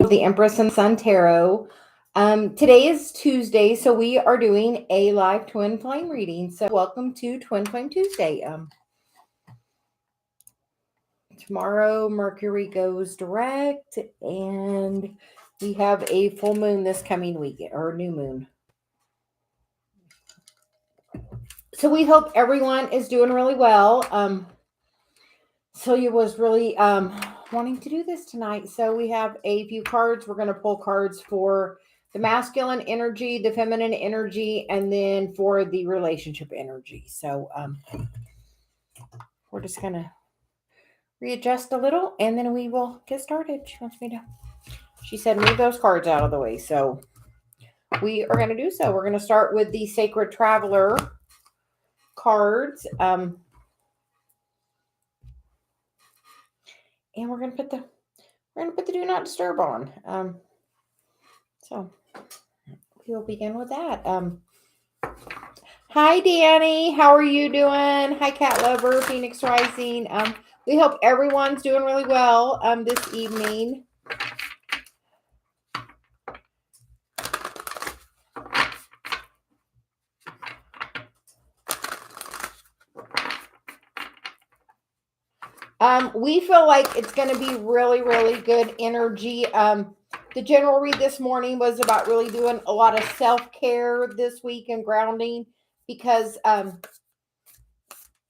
the Empress and Sun Tarot. Today is Tuesday, so we are doing a live twin flame reading. So welcome to Twin Flame Tuesday. Tomorrow Mercury goes direct, and we have a full moon this coming week, or new moon. So we hope everyone is doing really well. Celia was really wanting to do this tonight. So we have a few cards. We're going to pull cards for the masculine energy, the feminine energy, and then for the relationship energy. So we're just going to readjust a little, and then we will get started. She said move those cards out of the way. So we are going to do so. We're going to start with the Sacred Traveler cards. And we're going to put the do not disturb on. So we will begin with that. Hi, Danny. How are you doing? Hi, Cat Lover, Phoenix Rising. We hope everyone's doing really well this evening. We feel like it's going to be really, really good energy. The general read this morning was about really doing a lot of self-care this week and grounding because, on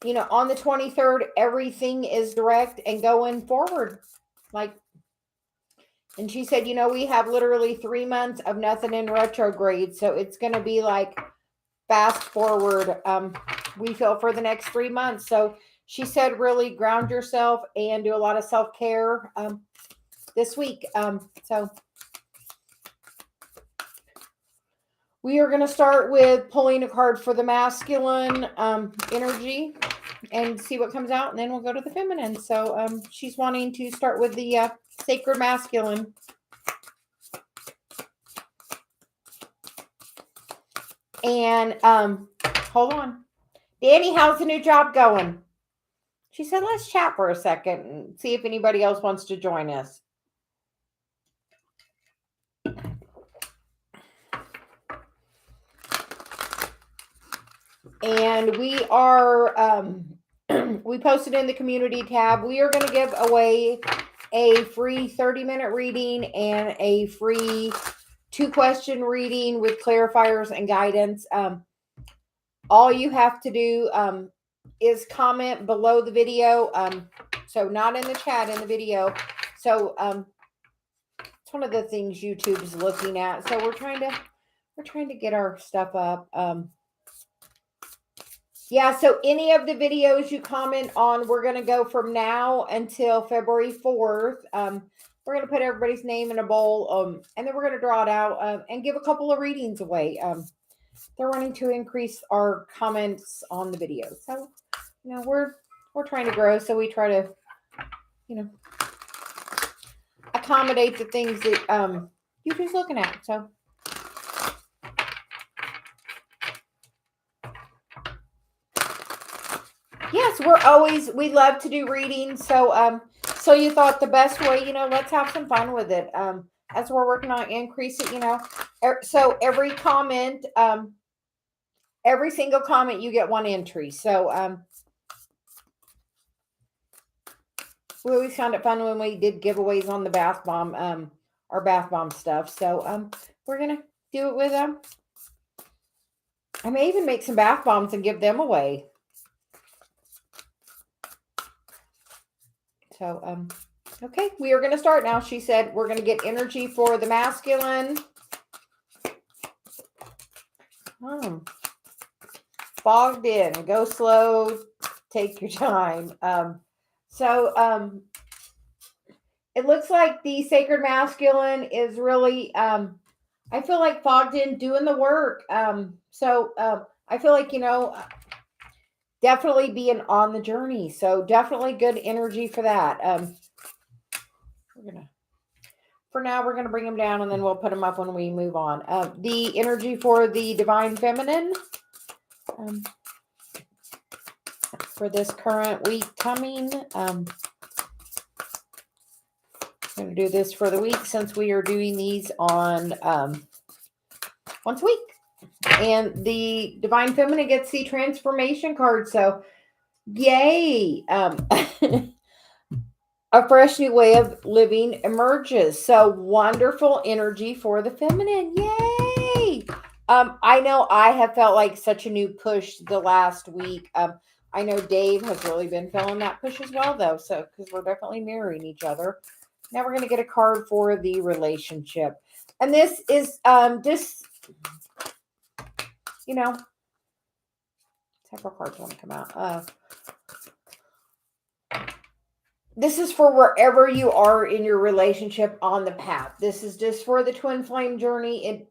the 23rd, everything is direct and going forward. And she said, we have literally 3 months of nothing in retrograde. So it's going to be like fast forward. We feel for the next 3 months. So she said, really ground yourself and do a lot of self-care this week. So we are going to start with pulling a card for the masculine energy and see what comes out. And then we'll go to the feminine. So she's wanting to start with the sacred masculine. And hold on. Danny, how's the new job going? She said, let's chat for a second and see if anybody else wants to join us. And we are, we posted in the community tab, we are going to give away a free 30-minute reading and a free 2-question reading with clarifiers and guidance. All you have to do is comment below the video. So not in the chat, in the video. So it's one of the things YouTube is looking at. So we're trying to get our stuff up. Yeah, so any of the videos you comment on, we're going to go from now until February 4th. We're going to put everybody's name in a bowl, and then we're going to draw it out and give a couple of readings away. They're wanting to increase our comments on the video. So, we're trying to grow, so we try to, accommodate the things that YouTube's looking at. So, yes, we love to do readings. So, so you thought the best way, let's have some fun with it. As we're working on increase it, so every comment, every single comment, you get one entry. So, we always found it fun when we did giveaways on the bath bomb, our bath bomb stuff. So, we're going to do it with them. I may even make some bath bombs and give them away. So, okay, we are going to start now. She said we're going to get energy for the masculine. Fogged in. Go slow. Take your time. So, it looks like the sacred masculine is really, I feel like fogged in, doing the work. So, I feel like, definitely being on the journey. So definitely good energy for that. For now, we're going to bring them down and then we'll put them up when we move on. The energy for the divine feminine for this current week coming. I'm going to do this for the week since we are doing these on once a week. And the Divine Feminine gets the transformation card. So, yay. A fresh new way of living emerges. So, wonderful energy for the feminine. Yay. I know I have felt like such a new push the last week. I know Dave has really been feeling that push as well, though. So, because we're definitely mirroring each other. Now we're going to get a card for the relationship. And this is just, you know, several cards want to come out. This is for wherever you are in your relationship on the path. This is just for the twin flame journey.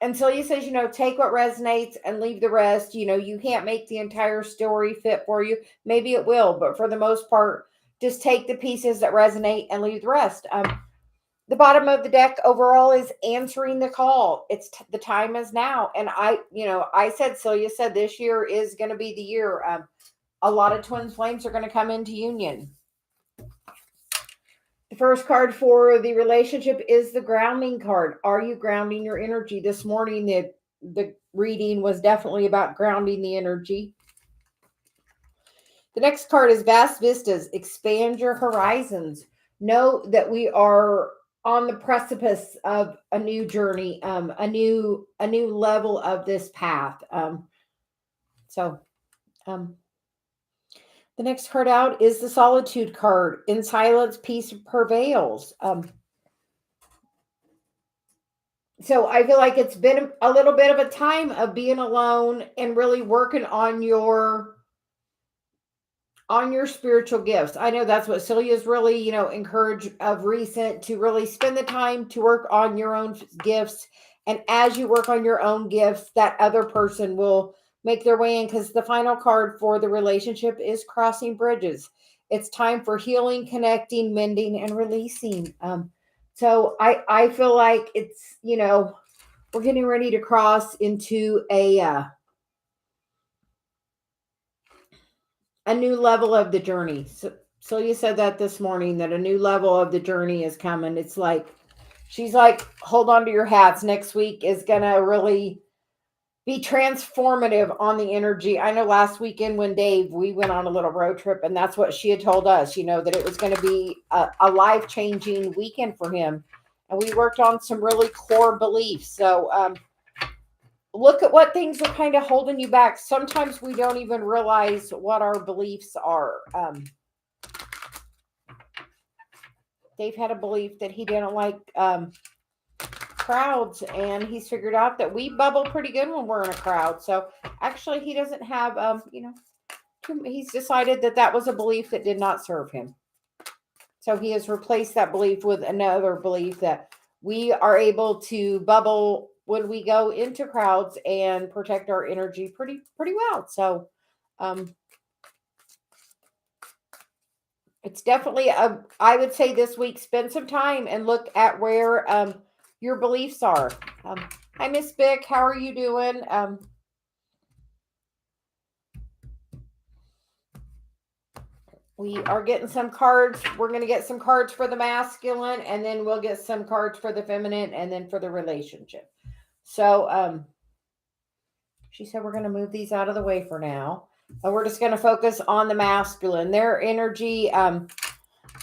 And Celia says, take what resonates and leave the rest. You can't make the entire story fit for you. Maybe it will, but for the most part, just take the pieces that resonate and leave the rest. The bottom of the deck overall is answering the call. It's the time is now. And Celia said this year is going to be the year. A lot of twin flames are going to come into union. The first card for the relationship is the grounding card. Are you grounding your energy? This morning, the reading was definitely about grounding the energy. The next card is vast vistas. Expand your horizons. Know that we are on the precipice of a new journey, a new level of this path. The next card out is the solitude card. In silence, peace prevails. So I feel like it's been a little bit of a time of being alone and really working on your spiritual gifts. I know that's what Celia's really, encouraged of recent, to really spend the time to work on your own gifts. And as you work on your own gifts, that other person will make their way in, because the final card for the relationship is crossing bridges. It's time for healing, connecting, mending, and releasing. So I feel like it's, we're getting ready to cross into a new level of the journey. So you said that this morning, that a new level of the journey is coming. It's like, she's like, hold on to your hats. Next week is going to really be transformative on the energy. I know last weekend when we went on a little road trip, and that's what she had told us, that it was going to be a life-changing weekend for him. And we worked on some really core beliefs. So look at what things are kind of holding you back. Sometimes we don't even realize what our beliefs are. Dave had a belief that he didn't like crowds, and he's figured out that we bubble pretty good when we're in a crowd. So actually he doesn't have he's decided that was a belief that did not serve him. So he has replaced that belief with another belief that we are able to bubble when we go into crowds and protect our energy pretty well. So it's definitely I would say this week, spend some time and look at where your beliefs are. Hi, Miss Bick. How are you doing? We are getting some cards. We're going to get some cards for the masculine, and then we'll get some cards for the feminine, and then for the relationship. So she said we're going to move these out of the way for now. And we're just going to focus on the masculine. Their energy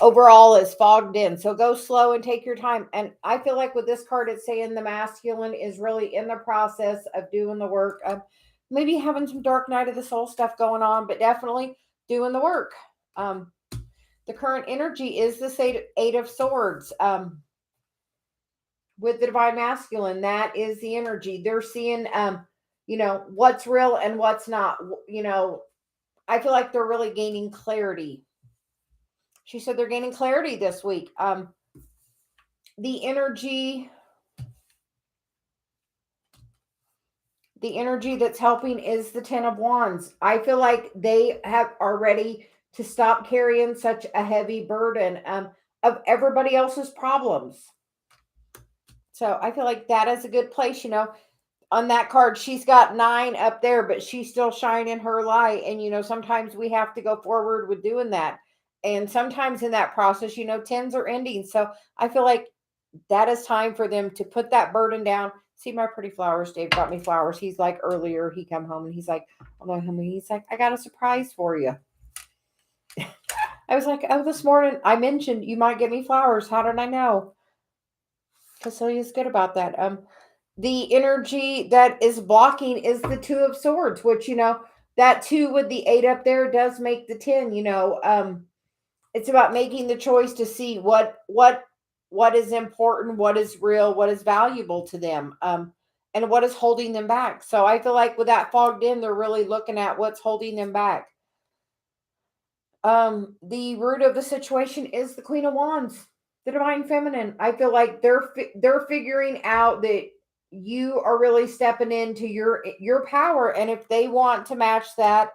overall is fogged in. So go slow and take your time. And I feel like with this card, it's saying the masculine is really in the process of doing the work. Maybe having some dark night of the soul stuff going on, but definitely doing the work. The current energy is the Eight of Swords. With the divine masculine, that is the energy. They're seeing, what's real and what's not. I feel like they're really gaining clarity. She said they're gaining clarity this week. The energy that's helping is the Ten of Wands. I feel like they are ready to stop carrying such a heavy burden of everybody else's problems. So I feel like that is a good place. On that card, she's got 9 up there, but she's still shining her light. And, sometimes we have to go forward with doing that. And sometimes in that process, 10s are ending. So I feel like that is time for them to put that burden down. See my pretty flowers. Dave got me flowers. He's like, earlier he come home and he's like, I'm going home and he's like, I got a surprise for you. I was like, oh, this morning I mentioned you might get me flowers. How did I know? Cecilia's good about that. The energy that is blocking is the Two of Swords, which that two with the 8 up there does make the 10. It's about making the choice to see what is important, what is real, what is valuable to them, and what is holding them back. So I feel like with that fogged in, they're really looking at what's holding them back. The root of the situation is the Queen of Wands, the Divine Feminine. I feel like they're figuring out that you are really stepping into your power, and if they want to match that,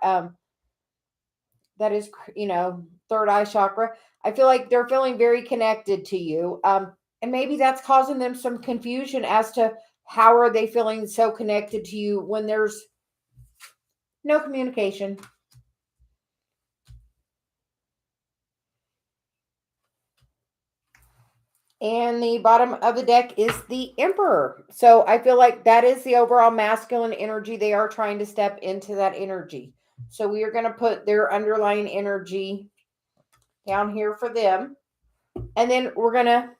that is, third eye chakra. I feel like they're feeling very connected to you, and maybe that's causing them some confusion as to how are they feeling so connected to you when there's no communication. And the bottom of the deck is the Emperor. So I feel like that is the overall masculine energy. They are trying to step into that energy. So we are going to put their underlying energy down here for them. And then we're going to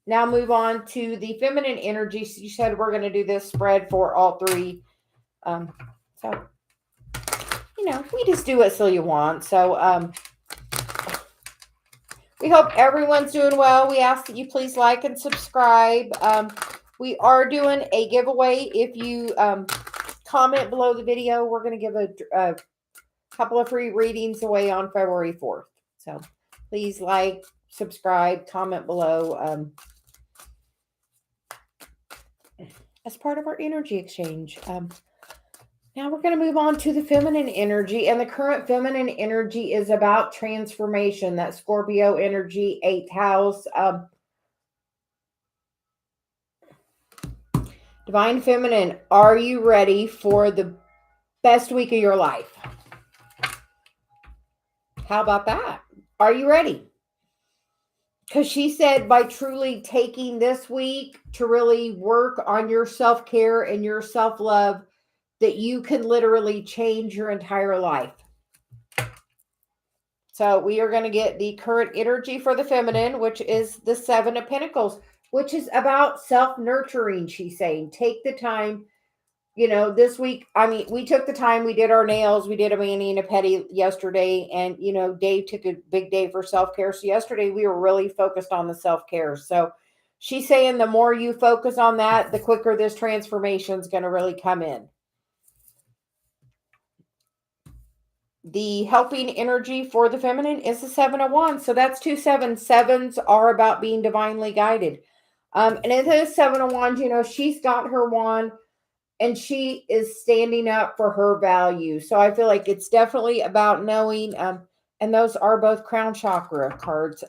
now move on to the feminine energy. So you said we're going to do this spread for all three. So, we just do what Celia wants. So, we hope everyone's doing well. We ask that you please like and subscribe. We are doing a giveaway. If you comment below the video, we're going to give a couple of free readings away on February 4th. So please like, subscribe, comment below as part of our energy exchange. Now we're going to move on to the feminine energy, and the current feminine energy is about transformation. That Scorpio energy, 8th house. Divine Feminine, are you ready for the best week of your life? How about that? Are you ready? Because she said by truly taking this week to really work on your self-care and your self-love, that you can literally change your entire life. So we are going to get the current energy for the feminine, which is the 7 of Pentacles, which is about self-nurturing. She's saying, take the time, this week. I mean, we took the time, we did our nails, we did a mani and a pedi yesterday. And, Dave took a big day for self-care. So yesterday we were really focused on the self-care. So she's saying the more you focus on that, the quicker this transformation is going to really come in. The helping energy for the feminine is the 7 of Wands. So that's 2 7s. 7s are about being divinely guided. And it is 7 of Wands, she's got her wand and she is standing up for her value. So I feel like it's definitely about knowing, and those are both crown chakra cards.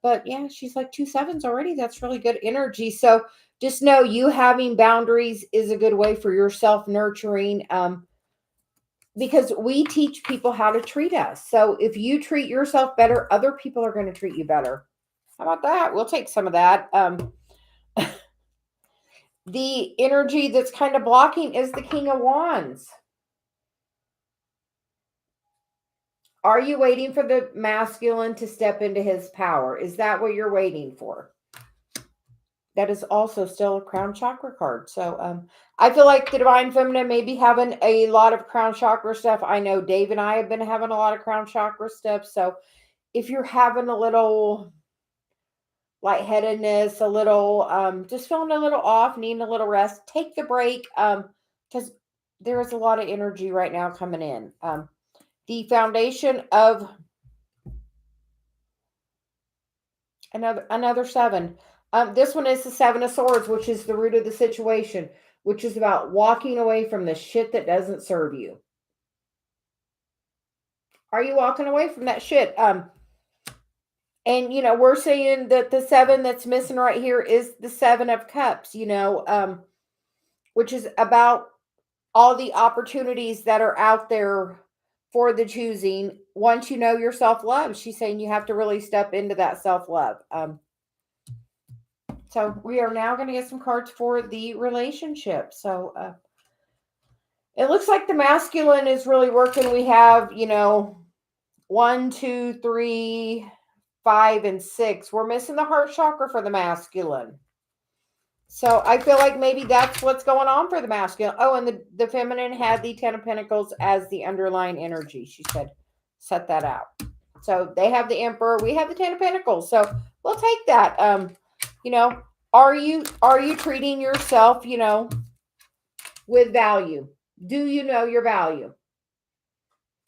But yeah, she's like 2 7s already. That's really good energy. So just know you having boundaries is a good way for your self-nurturing, because we teach people how to treat us. So if you treat yourself better, other people are going to treat you better. How about that? We'll take some of that. The energy that's kind of blocking is the King of Wands. Are you waiting for the masculine to step into his power? Is that what you're waiting for? That is also still a crown chakra card. So I feel like the Divine Feminine may be having a lot of crown chakra stuff. I know Dave and I have been having a lot of crown chakra stuff. So if you're having a little lightheadedness, a little just feeling a little off, needing a little rest, take the break, because there is a lot of energy right now coming in. The foundation of another 7. This one is the 7 of Swords, which is the root of the situation, which is about walking away from the shit that doesn't serve you. Are you walking away from that shit? And, we're saying that the 7 that's missing right here is the 7 of Cups, which is about all the opportunities that are out there for the choosing. Once you know your self-love, she's saying you have to really step into that self-love. So we are now going to get some cards for the relationship. So it looks like the masculine is really working. We have, 1, 2, 3, 5, and 6. We're missing the heart chakra for the masculine. So I feel like maybe that's what's going on for the masculine. Oh, and the feminine had the 10 of Pentacles as the underlying energy. She said, set that out. So they have the Emperor. We have the 10 of Pentacles. So we'll take that. Are you treating yourself, with value? Do you know your value?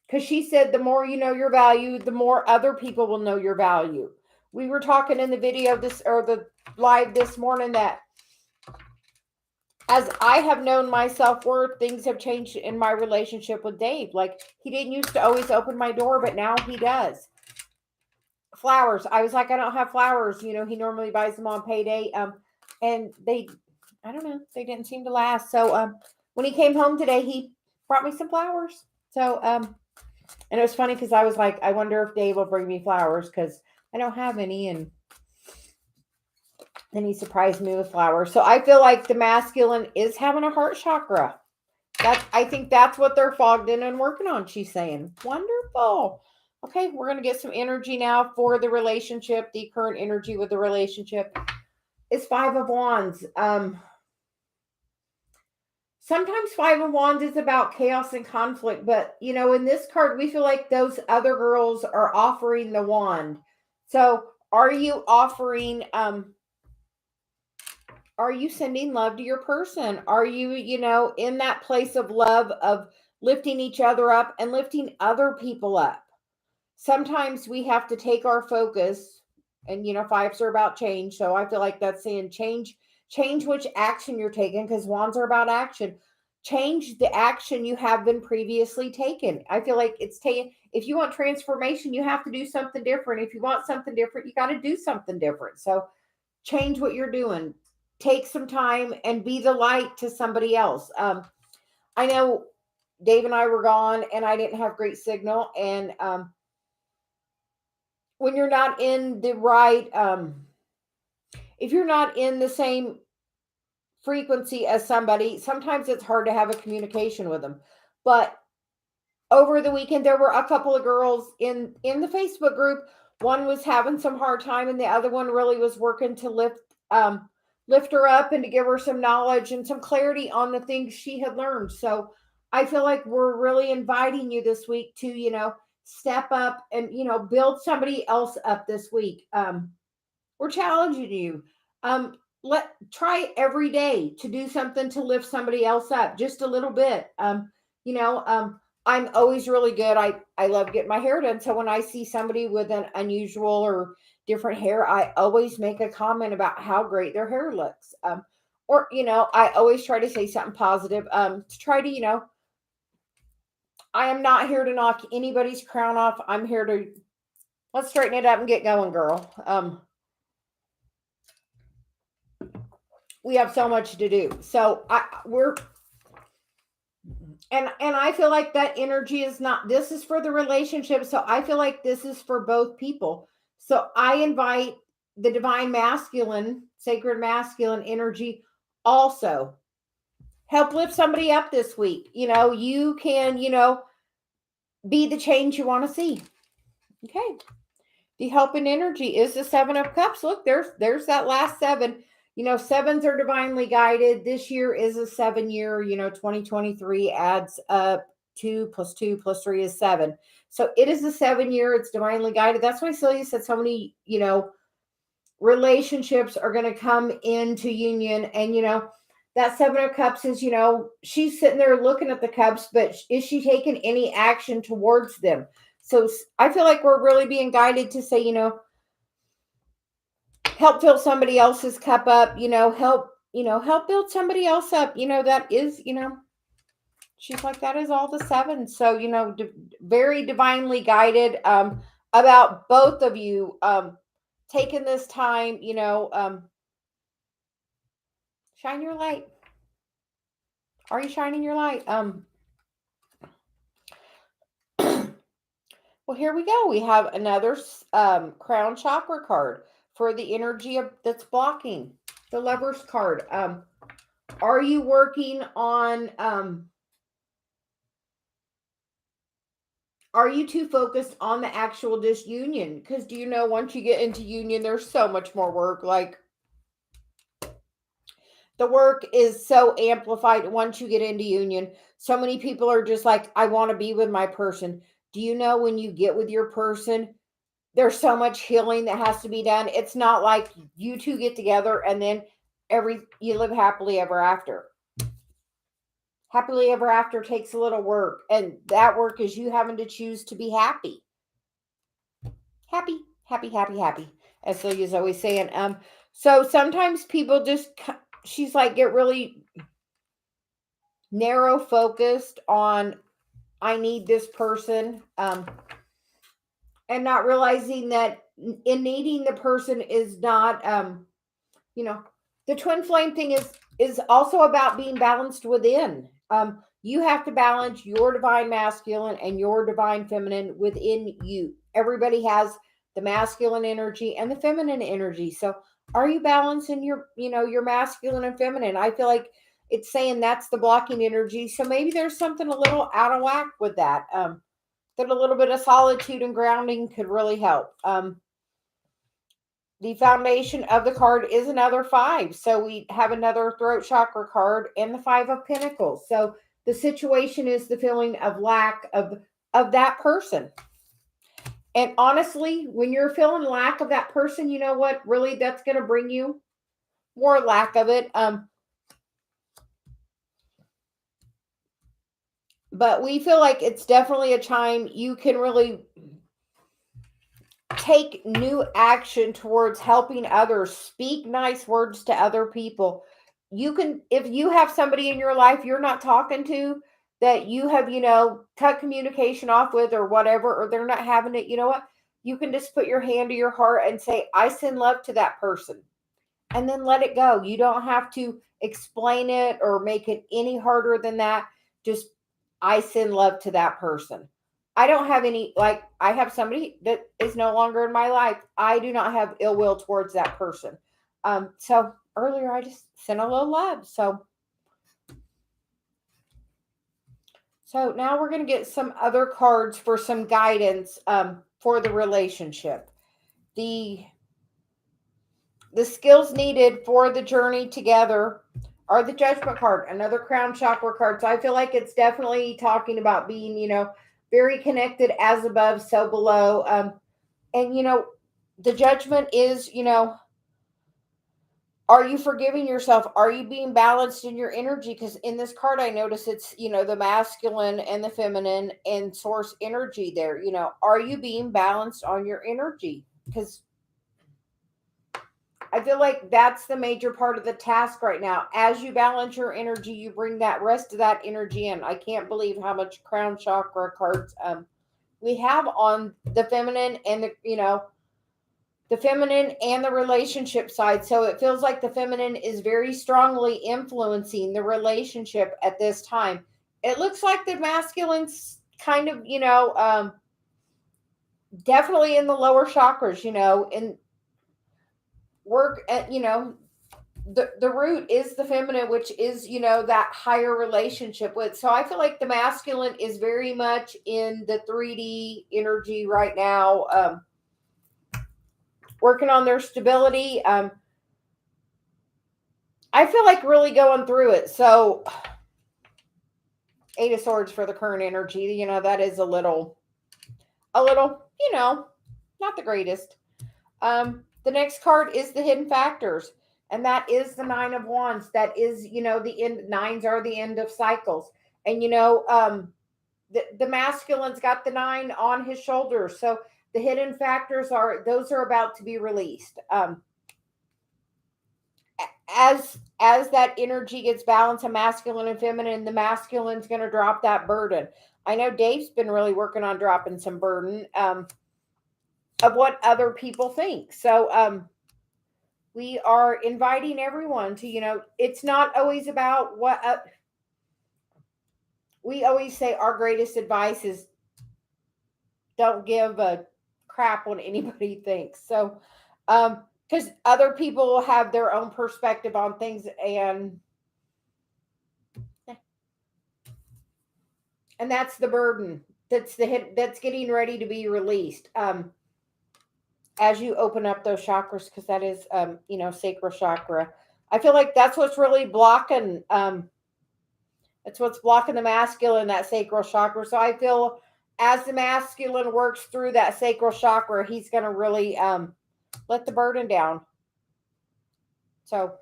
Because she said the more you know your value, the more other people will know your value. We were talking in the video the live this morning that as I have known my self-worth, things have changed in my relationship with Dave. Like, he didn't used to always open my door, but now he does. Flowers. I was like, I don't have flowers. He normally buys them on payday. And I don't know, they didn't seem to last. So when he came home today, he brought me some flowers. So and it was funny because I was like, I wonder if Dave will bring me flowers because I don't have any. And then he surprised me with flowers. So I feel like the masculine is having a heart chakra. I think that's what they're fogged in and working on, she's saying. Wonderful. Okay, we're going to get some energy now for the relationship. The current energy with the relationship is 5 of Wands. Sometimes 5 of Wands is about chaos and conflict, but in this card, we feel like those other girls are offering the wand. So are you offering, are you sending love to your person? Are you, in that place of love, of lifting each other up and lifting other people up? Sometimes we have to take our focus, and fives are about change. So I feel like that's saying change which action you're taking, because wands are about action. Change the action you have been previously taken. I feel like it's taking, if you want transformation, you have to do something different. If you want something different, you got to do something different. So change what you're doing. Take some time and be the light to somebody else. I know Dave and I were gone and I didn't have great signal. And when you're not in the right, if you're not in the same frequency as somebody, sometimes it's hard to have a communication with them. But over the weekend, there were a couple of girls in the Facebook group. One was having some hard time, and the other one really was working to lift her up and to give her some knowledge and some clarity on the things she had learned. So I feel like we're really inviting you this week to, step up and, build somebody else up this week. We're challenging you. Try every day to do something to lift somebody else up just a little bit. I'm always really good. I love getting my hair done. So when I see somebody with an unusual or different hair, I always make a comment about how great their hair looks. Or, I always try to say something positive, to try to, I am not here to knock anybody's crown off. I'm here to, let's straighten it up and get going, girl. We have so much to do. So I feel like that energy is not, this is for the relationship. So I feel like this is for both people. So I invite the divine masculine, sacred masculine energy also. Help lift somebody up this week. You can, be the change you want to see. Okay. The helping energy is the 7 of Cups. Look, there's that last 7. Sevens are divinely guided. This year is a 7-year, 2023 adds up 2 + 2 + 3 is 7. So it is a 7-year. It's divinely guided. That's why Celia said so many, relationships are going to come into union. And, that 7 of Cups is, she's sitting there looking at the cups, but is she taking any action towards them? So I feel like we're really being guided to say, help fill somebody else's cup up, help build somebody else up. That is, she's like, that is all the 7. So, very divinely guided, about both of you, taking this time, shine your light. Are you shining your light? Well, here we go. We have another crown chakra card for the energy that's blocking. The Lover's card. Are you working on are you too focused on the actual disunion? Because do you know once you get into union, there's so much more work. Like the work is so amplified once you get into union. So many people are just like, I want to be with my person. Do you know when you get with your person, there's so much healing that has to be done. It's not like you two get together and then you live happily ever after. Happily ever after takes a little work, and that work is you having to choose to be happy. Happy, happy, happy, happy. As Celia's always saying. So sometimes people just, she's like, get really narrow focused on, I need this person, and not realizing that in needing the person is not, you know, the twin flame thing is also about being balanced within. You have to balance your divine masculine and your divine feminine within you. Everybody has the masculine energy and the feminine energy. So are you balancing your masculine and feminine? I feel like it's saying that's the blocking energy. So maybe there's something a little out of whack with that. That a little bit of solitude and grounding could really help. The foundation of the card is another 5. So we have another throat chakra card and the 5 of pentacles. So the situation is the feeling of lack of that person. And honestly, when you're feeling lack of that person, you know what? Really, that's going to bring you more lack of it. But we feel like it's definitely a time you can really take new action towards helping others, speak nice words to other people. You can, if you have somebody in your life you're not talking to, that you have, cut communication off with or whatever, or they're not having it, you know what? You can just put your hand to your heart and say, I send love to that person. And then let it go. You don't have to explain it or make it any harder than that. Just, I send love to that person. I don't have any, like, I have somebody that is no longer in my life. I do not have ill will towards that person. So earlier I just sent a little love. So now we're going to get some other cards for some guidance for the relationship. The skills needed for the journey together are the Judgment card, another crown chakra card. So I feel like it's definitely talking about being, very connected as above, so below. And, the Judgment is, are you forgiving yourself? Are you being balanced in your energy? Because in this card, I notice it's, the masculine and the feminine and source energy there. Are you being balanced on your energy? Because I feel like that's the major part of the task right now. As you balance your energy, you bring that rest of that energy in. I can't believe how much crown chakra cards we have on the feminine and the feminine and the relationship side. So it feels like the feminine is very strongly influencing the relationship at this time. It looks like the masculine's kind of, definitely in the lower chakras, in work at, the root is the feminine, which is, that higher relationship with. So I feel like the masculine is very much in the 3D energy right now, working on their stability. I feel like really going through it. So 8 of Swords for the current energy, that is a little, not the greatest. The next card is the Hidden Factors, and that is the 9 of Wands. That is, the end. Nines are the end of cycles. And, the masculine's got the 9 on his shoulders. So the hidden factors those are about to be released. As that energy gets balanced, a masculine and feminine, the masculine's going to drop that burden. I know Dave's been really working on dropping some burden of what other people think. So we are inviting everyone to, it's not always about what we always say our greatest advice is don't give a crap what anybody thinks. So, because other people have their own perspective on things, and that's the burden. That's the hit. That's getting ready to be released. As you open up those chakras, because that is, sacral chakra. I feel like that's what's really blocking. That's what's blocking the masculine, that sacral chakra. So I feel as the masculine works through that sacral chakra, he's going to really let the burden down. So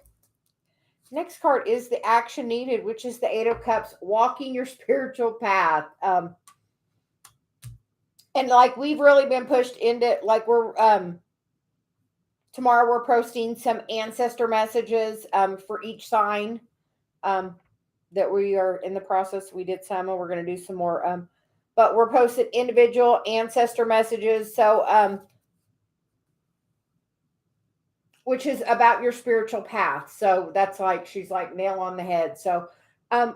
next card is the action needed, which is the Eight of Cups, walking your spiritual path. And like we've really been pushed into, like we're tomorrow we're posting some ancestor messages for each sign that we are in the process. We did some, and we're going to do some more. But we're posting individual ancestor messages. So which is about your spiritual path. So that's like, she's like nail on the head. So and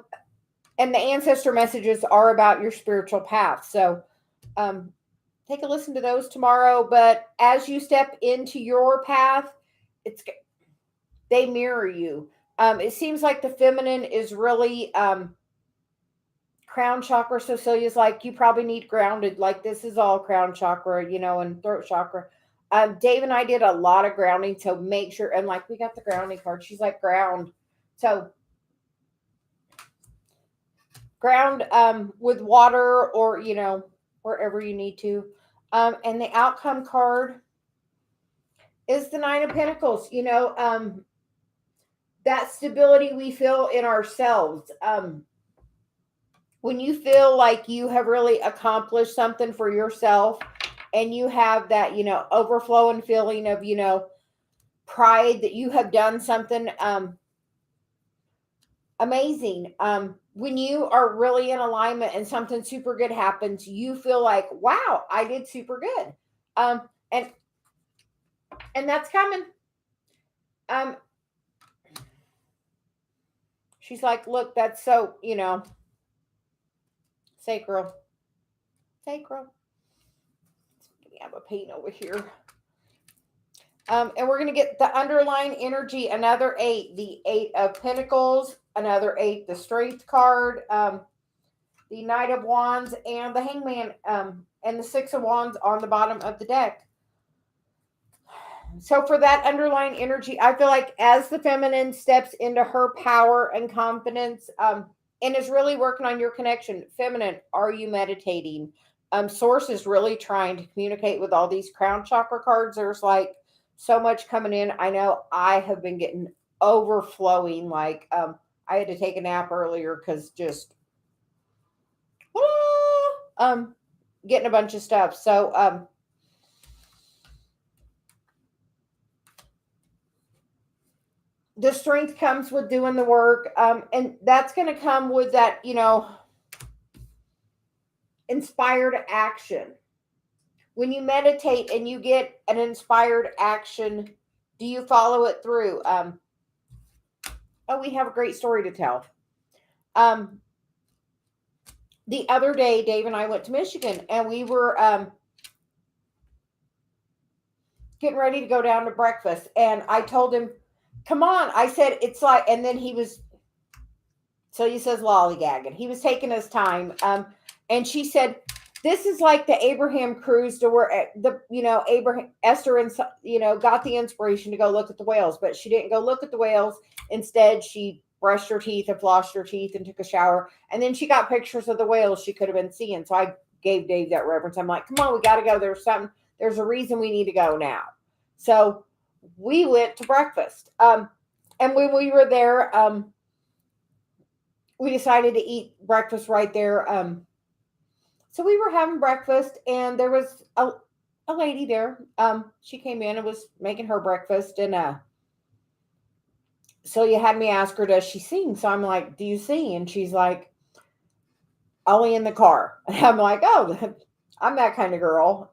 the ancestor messages are about your spiritual path. So take a listen to those tomorrow. But as you step into your path, they mirror you. It seems like the feminine is really crown chakra. So Celia's like, you probably need grounded. Like this is all crown chakra, and throat chakra. Dave and I did a lot of grounding to make sure, and like we got the grounding card. She's like, ground. So ground with water or, wherever you need to. And the outcome card is the Nine of Pentacles. That stability we feel in ourselves. When you feel like you have really accomplished something for yourself and you have that, overflowing feeling of, pride that you have done something amazing. When you are really in alignment and something super good happens, you feel like, wow, I did super good. And that's coming. She's like, look, that's so, sacral. We have a pain over here. And we're going to get the underlying energy, another 8, the 8 of Pentacles, another 8, the Strength card, the Knight of Wands, and the Hangman, and the 6 of Wands on the bottom of the deck. So for that underlying energy, I feel like as the feminine steps into her power and confidence, and is really working on your connection, feminine, are you meditating? Source is really trying to communicate with all these crown chakra cards. There's like so much coming in. I know I have been getting overflowing. Like I had to take a nap earlier because just getting a bunch of stuff. So the strength comes with doing the work, and that's going to come with that, inspired action. When you meditate and you get an inspired action, do you follow it through? We have a great story to tell. The other day, Dave and I went to Michigan, and we were getting ready to go down to breakfast, and I told him, come on. I said, it's like, and then so he says lollygagging. He was taking his time. And she said, this is like the Abraham cruise to where Esther and, got the inspiration to go look at the whales, but she didn't go look at the whales. Instead, she brushed her teeth and flossed her teeth and took a shower. And then she got pictures of the whales she could have been seeing. So I gave Dave that reference. I'm like, come on, we got to go. There's a reason we need to go now. So we went to breakfast. And when we were there, we decided to eat breakfast right there. So we were having breakfast, and there was a lady there. She came in and was making her breakfast, and so you had me ask her, does she sing? So I'm like, do you sing? And she's like, only in the car. And I'm like, oh, I'm that kind of girl.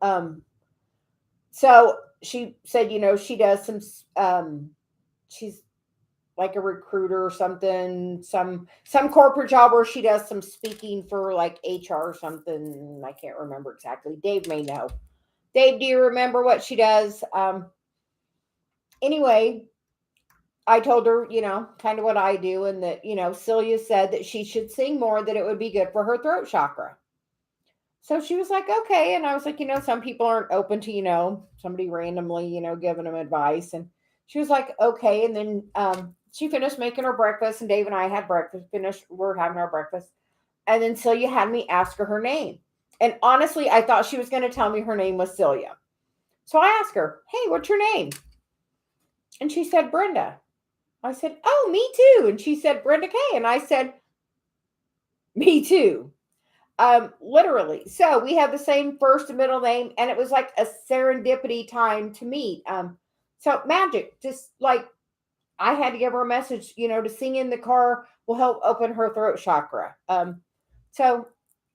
So she said, she does some, she's like a recruiter or something, some corporate job where she does some speaking for like HR or something. I can't remember exactly. Dave may know. Dave, do you remember what she does? Anyway, I told her, kind of what I do, and that, Celia said that she should sing more, that it would be good for her throat chakra. So she was like, okay. And I was like, some people aren't open to, somebody randomly, giving them advice. And she was like, okay. And then she finished making her breakfast, and Dave and I had breakfast, we're having our breakfast. And then Celia had me ask her name. And honestly, I thought she was going to tell me her name was Celia. So I asked her, hey, what's your name? And she said, Brenda. I said, oh, me too. And she said, Brenda K. And I said, me too. Literally. So we have the same first and middle name, and it was like a serendipity time to meet. So magic, just like I had to give her a message, to sing in the car will help open her throat chakra. So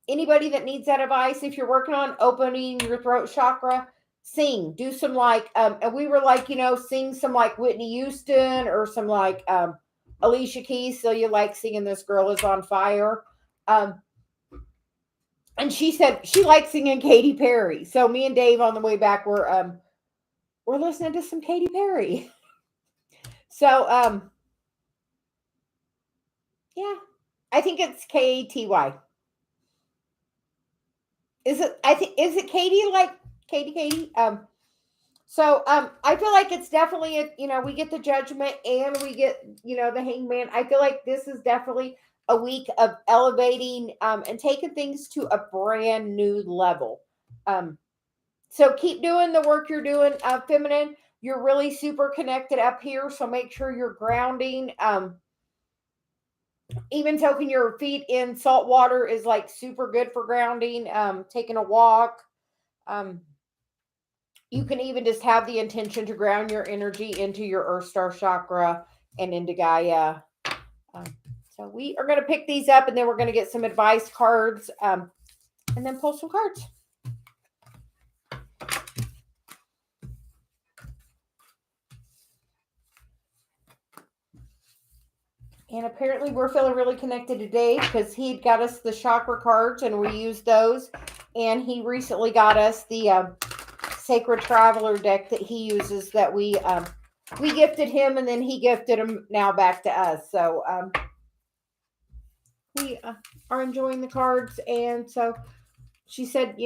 anybody that needs that advice, if you're working on opening your throat chakra, sing, do some like, and we were like, sing some like Whitney Houston or some like Alicia Keys. So you like singing This Girl Is on Fire. And she said she likes singing Katy Perry. So me and Dave on the way back we're listening to some Katy Perry. So yeah, I think it's Katy. Is it Katie, like Katie? So I feel like it's definitely we get the Judgment and we get the Hangman. I feel like this is definitely a week of elevating and taking things to a brand new level. So keep doing the work you're doing, feminine. You're really super connected up here, so make sure you're grounding. Even soaking your feet in salt water is like super good for grounding. Taking a walk. You can even just have the intention to ground your energy into your Earth Star chakra and into Gaia. So we are going to pick these up, and then we're going to get some advice cards, and then pull some cards. And apparently we're feeling really connected today because he got us the chakra cards and we used those. And he recently got us the Sacred Traveler deck that he uses that we gifted him, and then he gifted them now back to us. So we are enjoying the cards. And so she said,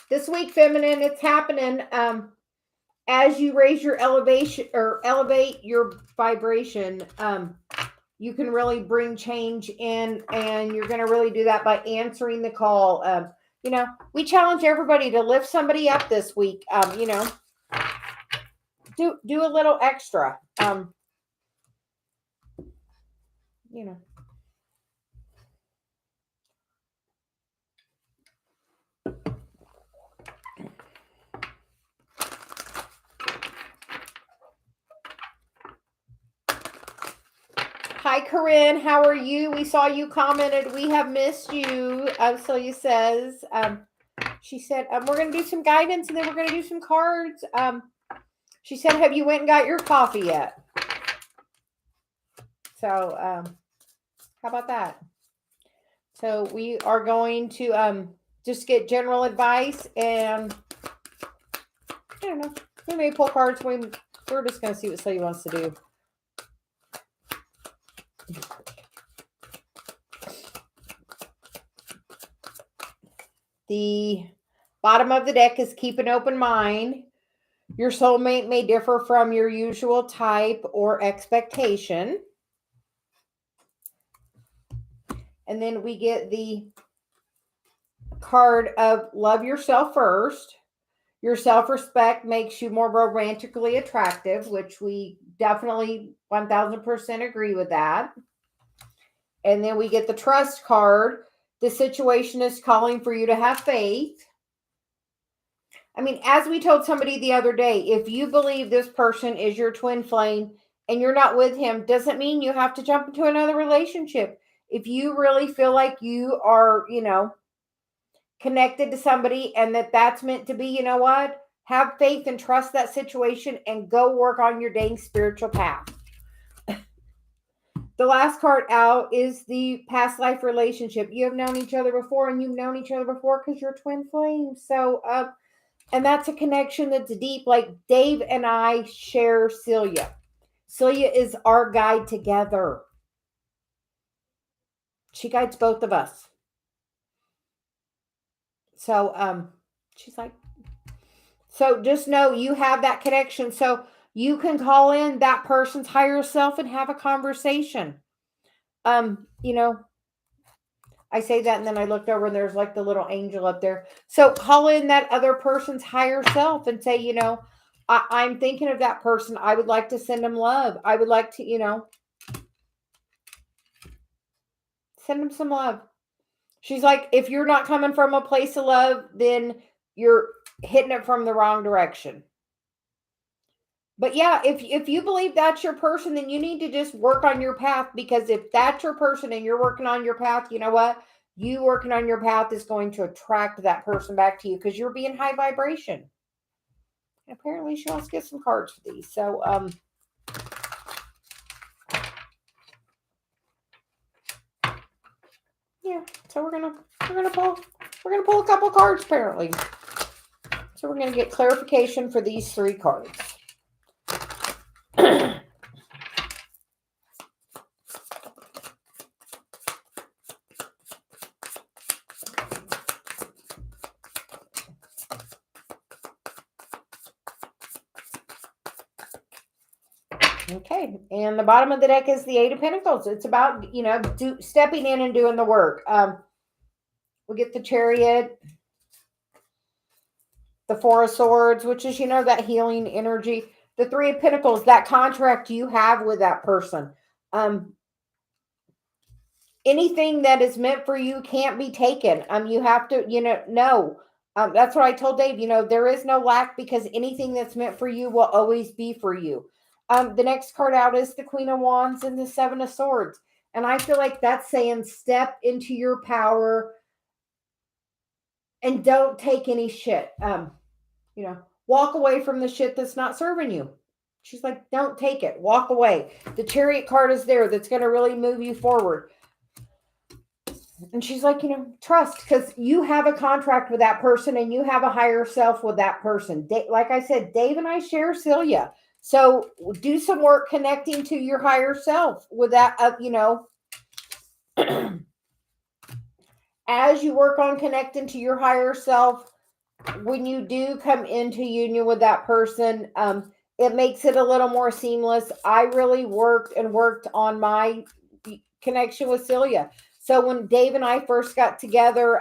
this week, feminine, it's happening. As you raise your elevation or elevate your vibration, you can really bring change in, and you're going to really do that by answering the call. We challenge everybody to lift somebody up this week. Do a little extra. Hi, Corinne. How are you? We saw you commented. We have missed you. Celia says, she said, we're going to do some guidance, and then we're going to do some cards. She said, have you went and got your coffee yet? So, how about that? So we are going to just get general advice, and I don't know. We may pull cards. We're just going to see what Celia wants to do. The bottom of the deck is keep an open mind. Your soulmate may differ from your usual type or expectation. And then we get the card of love yourself first. Your self-respect makes you more romantically attractive, which we definitely 1000% agree with that. And then we get the trust card. The situation is calling for you to have faith. I mean, as we told somebody the other day, if you believe this person is your twin flame and you're not with him, doesn't mean you have to jump into another relationship. If you really feel like you are, connected to somebody and that's meant to be, you know what? have faith and trust that situation and go work on your dang spiritual path. The last card out is the past life relationship. You have known each other before, and you've known each other before because you're twin flames. So, and that's a connection that's deep. Like Dave and I share Celia. Celia is our guide together. She guides both of us. So, she's like, so just know you have that connection. So you can call in that person's higher self and have a conversation. You know, I say that and then I looked over and there's like the little angel up there. So call in that other person's higher self and say, you know, I'm thinking of that person. I would like to send them love. I would like to, you know, send them some love. She's like, if you're not coming from a place of love, then you're hitting it from the wrong direction. But yeah, if you believe that's your person, then you need to just work on your path, because if that's your person and you're working on your path, you know what? You working on your path is going to attract that person back to you because you're being high vibration. And apparently she wants to get some cards for these. So yeah, so we're gonna pull a couple cards apparently. So we're gonna get clarification for these 3 cards. Okay, and the bottom of the deck is the 8 of Pentacles. It's about, you know, stepping in and doing the work. We get the Chariot, the 4 of Swords, which is, you know, that healing energy. The 3 of Pentacles, that contract you have with that person. Anything that is meant for you can't be taken. You have to, you know, no. That's what I told Dave. You know, there is no lack because anything that's meant for you will always be for you. The next card out is the Queen of Wands and the 7 of Swords. And I feel like that's saying step into your power and don't take any shit. You know, walk away from the shit that's not serving you. She's like, don't take it. Walk away. The Chariot card is there. That's going to really move you forward. And she's like, you know, trust, because you have a contract with that person and you have a higher self with that person. Like I said, Dave and I share Celia. So do some work connecting to your higher self with that, you know, as you work on connecting to your higher self, when you do come into union with that person, it makes it a little more seamless. I really worked on my connection with Celia. So when Dave and I first got together,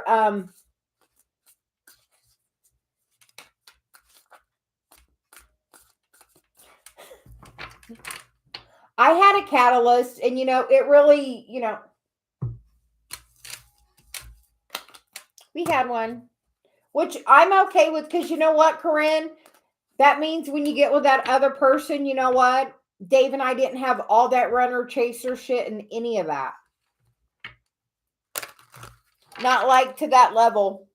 I had a catalyst, and, you know, it really, you know, we had one, which I'm okay with, because you know what, Corinne? That means when you get with that other person, you know what? Dave and I didn't have all that runner chaser shit and any of that. Not like to that level.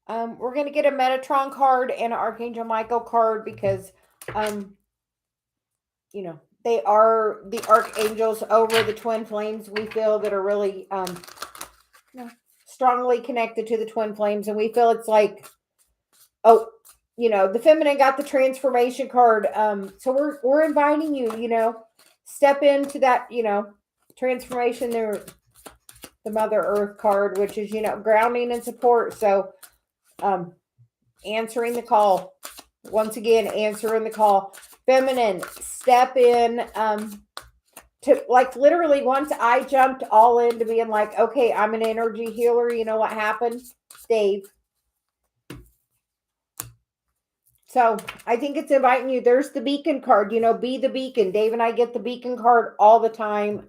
We're going to get a Metatron card and an Archangel Michael card because, you know, they are the archangels over the twin flames. We feel that are really, you know, strongly connected to the twin flames. And we feel it's like, oh, you know, the feminine got the transformation card. So we're inviting you, you know, step into that, you know, transformation there. The Mother Earth card, which is, you know, grounding and support. So, answering the call. Once again, answering the call. Feminine, step in. To, like, literally, once I jumped all into being like, okay, I'm an energy healer. You know what happened? Dave. So I think it's inviting you. There's the beacon card, you know, be the beacon. Dave and I get the beacon card all the time.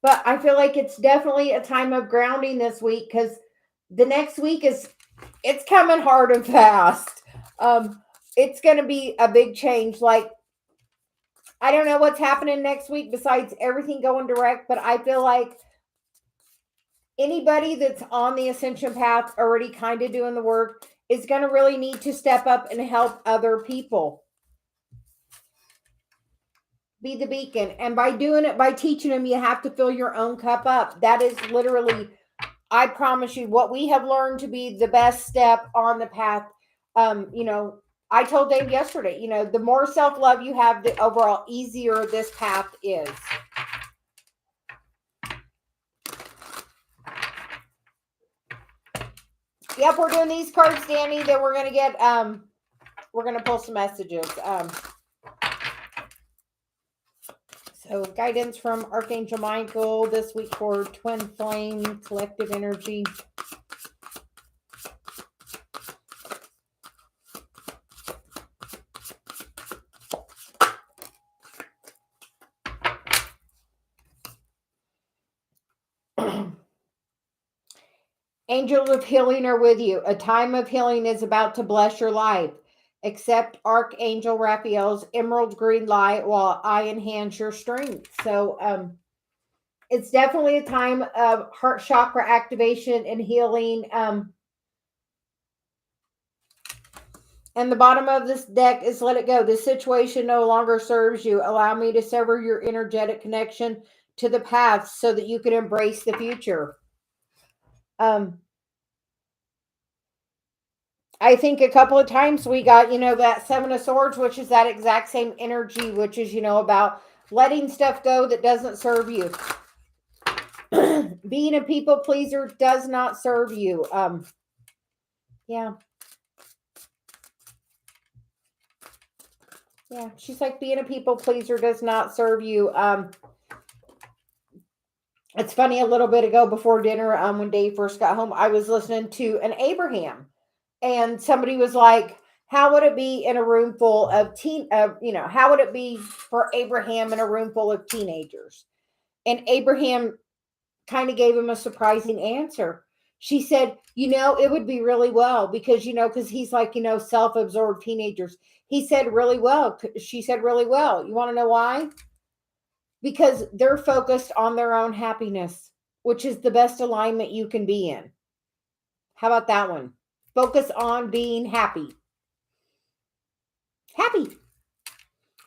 But I feel like it's definitely a time of grounding this week, because the next week it's coming hard and fast. It's going to be a big change. Like, I don't know what's happening next week besides everything going direct, but I feel like Anybody that's on the ascension path already kind of doing the work is going to really need to step up and help other people. Be the beacon. And by doing it, by teaching them, you have to fill your own cup up. That is literally, I promise you, what we have learned to be the best step on the path. I told Dave yesterday, the more self-love you have, the overall easier this path is. Yep, we're doing these cards, Danny. Then we're gonna get we're gonna pull some messages. So guidance from Archangel Michael this week for twin flame collective energy. Angels of healing are with you. A time of healing is about to bless your life. Accept Archangel Raphael's emerald green light while I enhance your strength. So it's definitely a time of heart chakra activation and healing. And the bottom of this deck is let it go. This situation no longer serves you. Allow me to sever your energetic connection to the past so that you can embrace the future. I think a couple of times we got, that Seven of Swords, which is that exact same energy, which is, about letting stuff go that doesn't serve you. Being a people pleaser does not serve you. Yeah. Yeah, she's like, being a people pleaser does not serve you. It's funny, a little bit ago before dinner, when Dave first got home, I was listening to an Abraham, and somebody was like, how would it be in a room full of how would it be for Abraham in a room full of teenagers? And Abraham kind of gave him a surprising answer. She said, it would be really well because, because he's like, self-absorbed teenagers. He said really well. She said really well. You want to know why? Because they're focused on their own happiness, which is the best alignment you can be in. How about that one? Focus on being happy. Happy.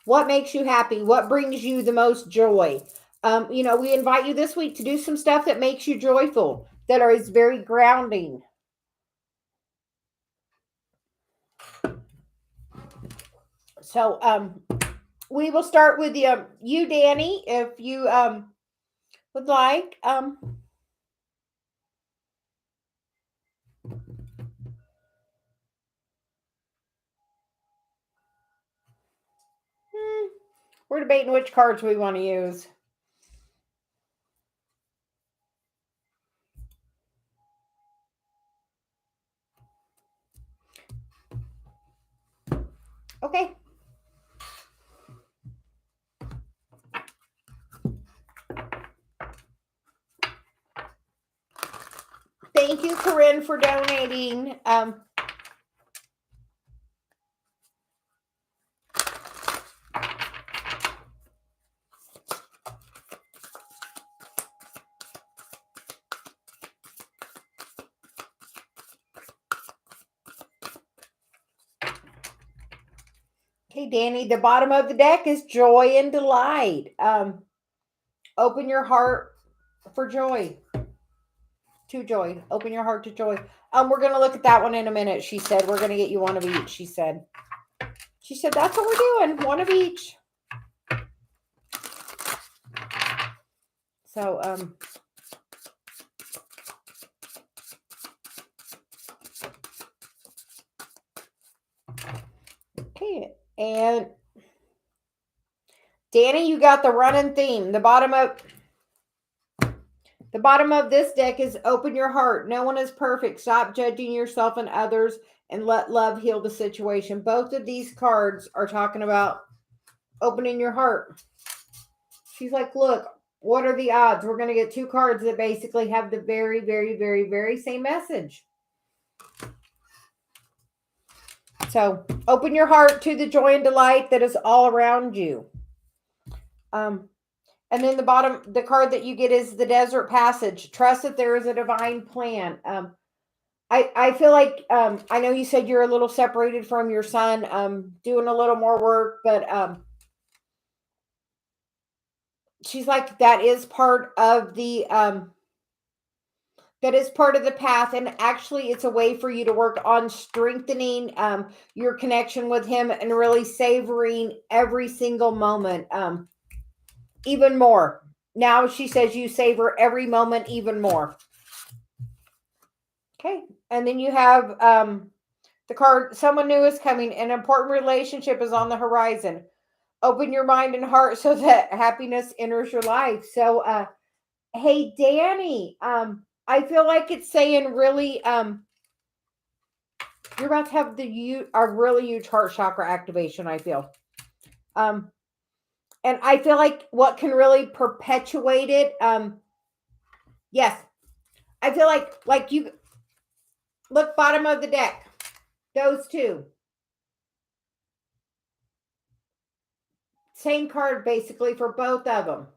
What makes you happy? What brings you the most joy? We invite you this week to do some stuff that makes you joyful, that is very grounding. So we will start with you, Danny, if you would like. We're debating which cards we want to use. Okay. Thank you, Corinne, for donating. Okay, Danny, the bottom of the deck is joy and delight. Open your heart for joy. To joy. Open your heart to joy. We're going to look at that one in a minute. She said, we're going to get you one of each. She said, that's what we're doing. One of each. So, okay. And Danny, you got the running theme. The bottom of this deck is open your heart. No one is perfect. Stop judging yourself and others and let love heal the situation. Both of these cards are talking about opening your heart. She's like, look, what are the odds? We're going to get two cards that basically have the very, very, very, very same message. So open your heart to the joy and delight that is all around you. And then the bottom, the card that you get is the Desert Passage. Trust that there is a divine plan. I feel like, I know you said you're a little separated from your son, doing a little more work, but she's like, that is part of the, that is part of the path. And actually, it's a way for you to work on strengthening your connection with him and really savoring every single moment even more. Now she says you savor every moment even more. Okay. And then you have the card, someone new is coming. An important relationship is on the horizon. Open your mind and heart so that happiness enters your life. So, hey, Danny, I feel like it's saying really, you're about to have a really huge heart chakra activation, I feel. And I feel like what can really perpetuate it, yes, I feel like you look bottom of the deck, those two. Same card basically for both of them,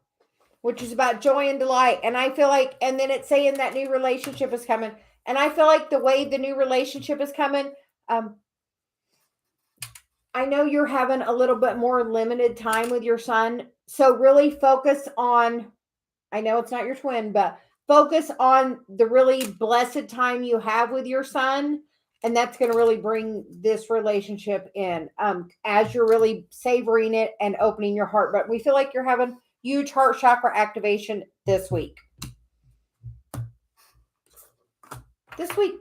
which is about joy and delight. And I feel like, and then it's saying that new relationship is coming. And I feel like the way the new relationship is coming, I know you're having a little bit more limited time with your son. So really focus on, I know it's not your twin, but focus on the really blessed time you have with your son. And that's going to really bring this relationship in as you're really savoring it and opening your heart. But we feel like you're having huge heart chakra activation this week. This week,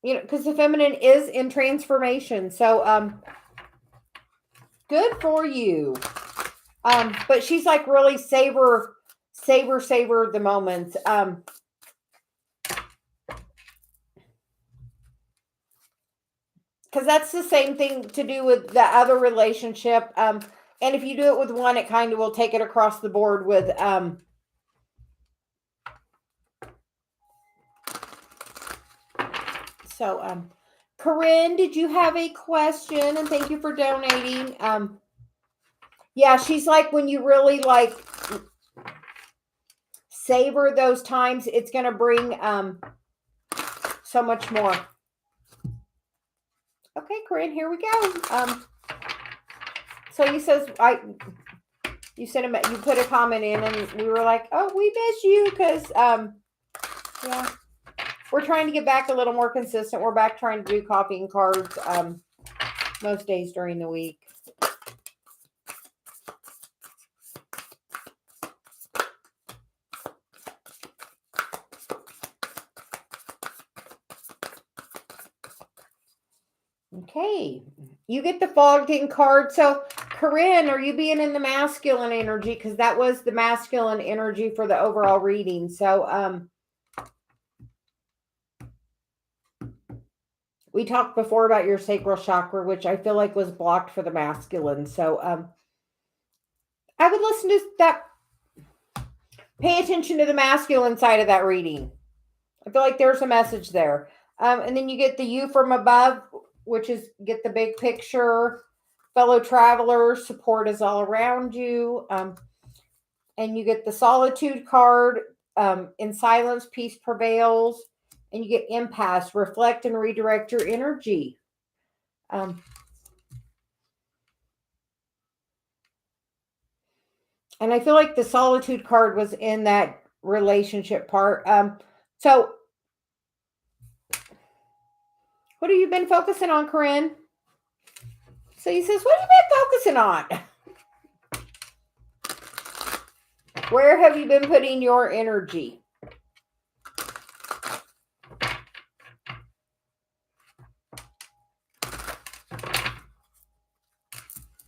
you know, because the feminine is in transformation. So good for you. But she's like really savor the moments. Because that's the same thing to do with the other relationship. And if you do it with one, it kind of will take it across the board with Corinne, did you have a question? And thank you for donating. Yeah, she's like, when you really like savor those times, it's going to bring so much more. Okay, Corinne, here we go. So you says you sent him, you put a comment in, and we were like, oh, we miss you because yeah, we're trying to get back a little more consistent. We're back trying to do copying cards most days during the week. Okay, you get the fogged in card. So, Corinne, are you being in the masculine energy? Because that was the masculine energy for the overall reading. So, we talked before about your sacral chakra, which I feel like was blocked for the masculine. So, I would listen to that. Pay attention to the masculine side of that reading. I feel like there's a message there. And then you get the you from above, which is get the big picture, fellow travelers, support is all around you. And you get the solitude card, in silence, peace prevails. And you get impasse, reflect and redirect your energy. And I feel like the solitude card was in that relationship part. So what have you been focusing on, Corinne? So he says, what have you been focusing on? Where have you been putting your energy?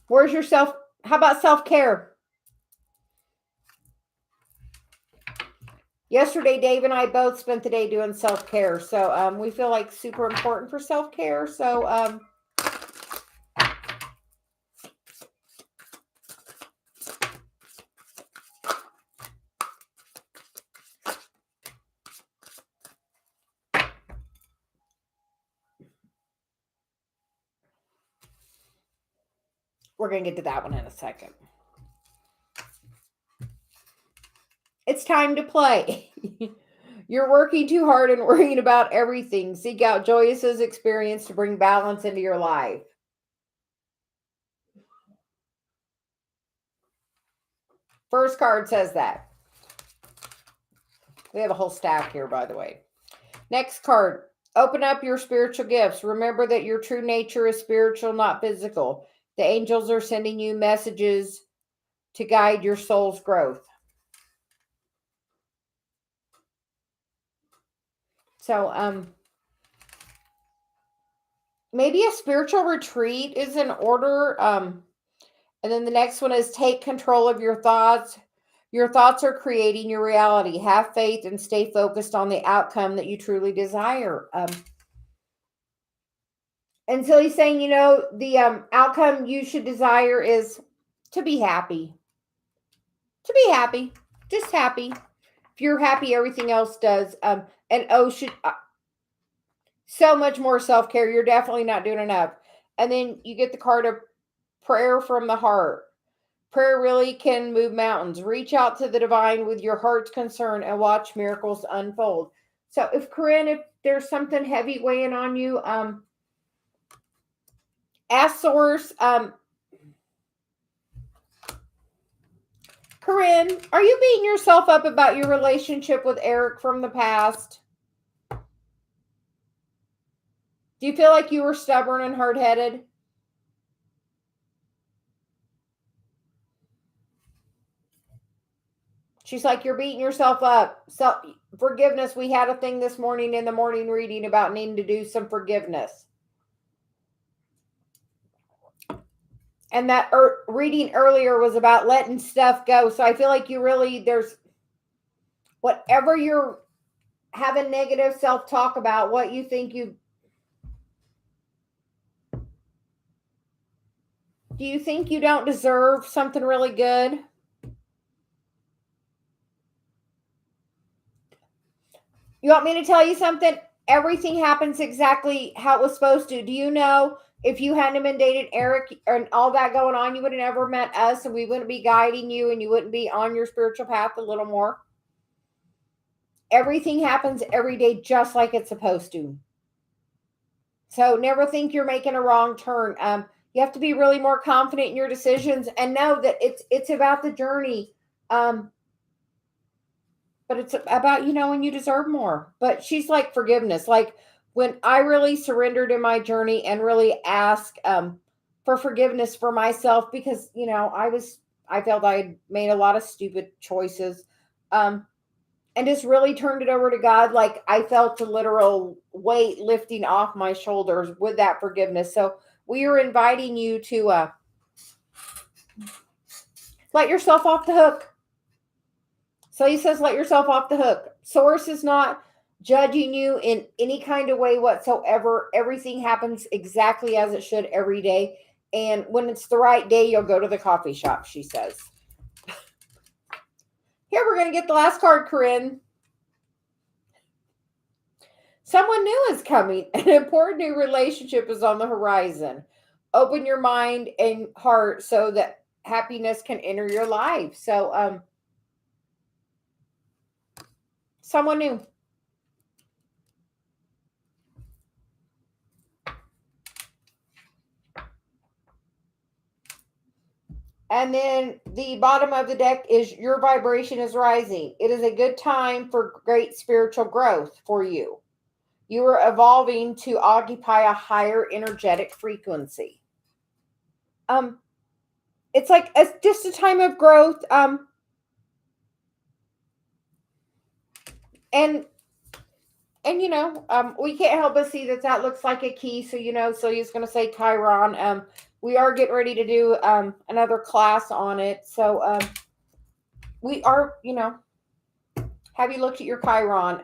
Where's your self? How about self-care? Yesterday, Dave and I both spent the day doing self-care. So we feel like super important for self-care. So we're going to get to that one in a second. It's time to play. You're working too hard and worrying about everything. Seek out joyous experience to bring balance into your life. First card says that. We have a whole stack here, by the way. Next card. Open up your spiritual gifts. Remember that your true nature is spiritual, not physical. The angels are sending you messages to guide your soul's growth. So, maybe a spiritual retreat is in order. And then the next one is take control of your thoughts. Your thoughts are creating your reality. Have faith and stay focused on the outcome that you truly desire. And so he's saying, the outcome you should desire is to be happy. To be happy. Just happy. If you're happy, everything else does. So much more self-care. You're definitely not doing enough. And then you get the card of prayer from the heart. Prayer really can move mountains. Reach out to the divine with your heart's concern and watch miracles unfold. So if there's something heavy weighing on you, ask Source. Corinne, are you beating yourself up about your relationship with Eric from the past? Do you feel like you were stubborn and hard-headed? She's like, you're beating yourself up. So forgiveness. We had a thing this morning in the morning reading about needing to do some forgiveness. And that reading earlier was about letting stuff go. So I feel like there's whatever you're having negative self-talk about, what you think do you think you don't deserve something really good? You want me to tell you something? Everything happens exactly how it was supposed to. Do you know if you hadn't been dating Eric and all that going on, you would have never met us and we wouldn't be guiding you and you wouldn't be on your spiritual path a little more? Everything happens every day just like it's supposed to. So never think you're making a wrong turn. You have to be really more confident in your decisions and know that it's about the journey. But it's about when you deserve more. But she's like forgiveness. Like when I really surrendered in my journey and really asked for forgiveness for myself because I felt I had made a lot of stupid choices. And just really turned it over to God. Like I felt the literal weight lifting off my shoulders with that forgiveness. So we are inviting you to let yourself off the hook. So he says, let yourself off the hook. Source is not judging you in any kind of way whatsoever. Everything happens exactly as it should every day. And when it's the right day, you'll go to the coffee shop, she says. Here, we're going to get the last card, Corinne. Someone new is coming. An important new relationship is on the horizon. Open your mind and heart so that happiness can enter your life. So, someone new. And then the bottom of the deck is your vibration is rising. It is a good time for great spiritual growth for you. You are evolving to occupy a higher energetic frequency. It's like it's just a time of growth. And we can't help but see that looks like a key. So so he's going to say Chiron. We are getting ready to do another class on it. So we are have you looked at your Chiron?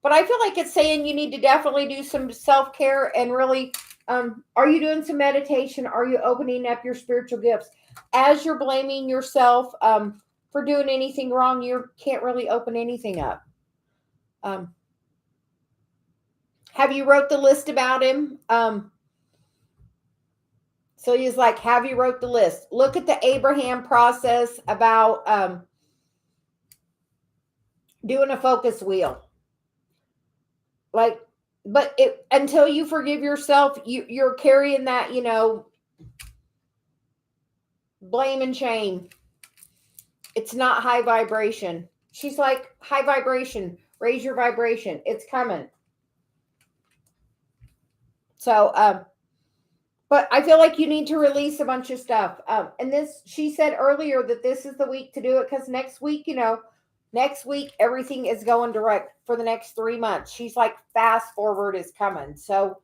But I feel like it's saying you need to definitely do some self-care and really are you doing some meditation? Are you opening up your spiritual gifts? As you're blaming yourself for doing anything wrong, you can't really open anything up. Have you wrote the list about him? So he's like, have you wrote the list? Look at the Abraham process about doing a focus wheel. Like, but until you forgive yourself, you're carrying that, blame and shame. It's not high vibration. She's like, high vibration, raise your vibration. It's coming. So, but I feel like you need to release a bunch of stuff. And she said earlier that this is the week to do it because next week, everything is going direct for the next 3 months. She's like, fast forward is coming. So,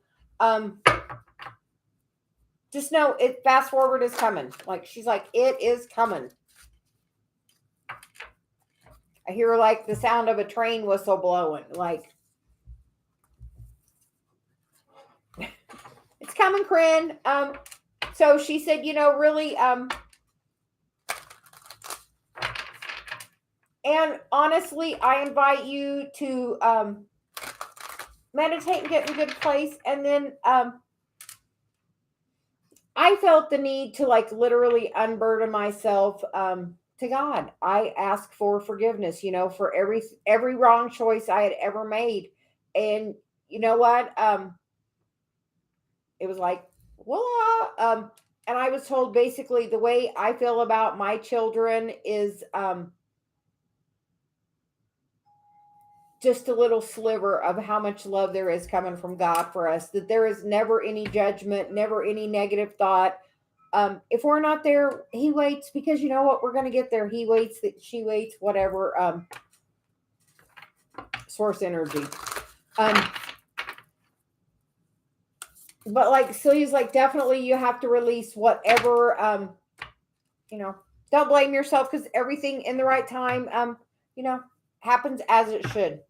just know it. Fast forward is coming. Like, she's like, it is coming. I hear like the sound of a train whistle blowing. Like, it's coming, Corinne. So she said, really, and honestly, I invite you to meditate and get in a good place. And then I felt the need to like literally unburden myself to God. I ask for forgiveness, for every wrong choice I had ever made. And you know what? It was like, voila. And I was told basically the way I feel about my children is just a little sliver of how much love there is coming from God for us, that there is never any judgment, never any negative thought. If we're not there, he waits because you know what? We're going to get there. He waits, that she waits, whatever, source energy. But like Celia's like, definitely you have to release whatever, don't blame yourself because everything in the right time, happens as it should.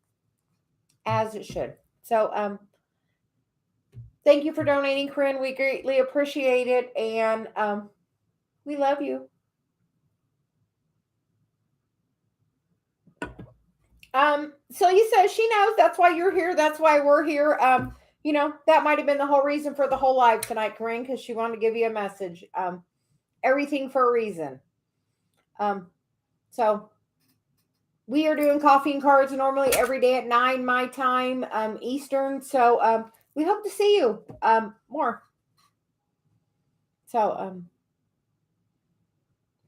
As it should. So, thank you for donating, Corinne. We greatly appreciate it. And we love you. Celia says she knows that's why you're here. That's why we're here. That might have been the whole reason for the whole live tonight, Corinne, because she wanted to give you a message. Everything for a reason. So we are doing coffee and cards normally every day at 9 my time, Eastern. So we hope to see you more. So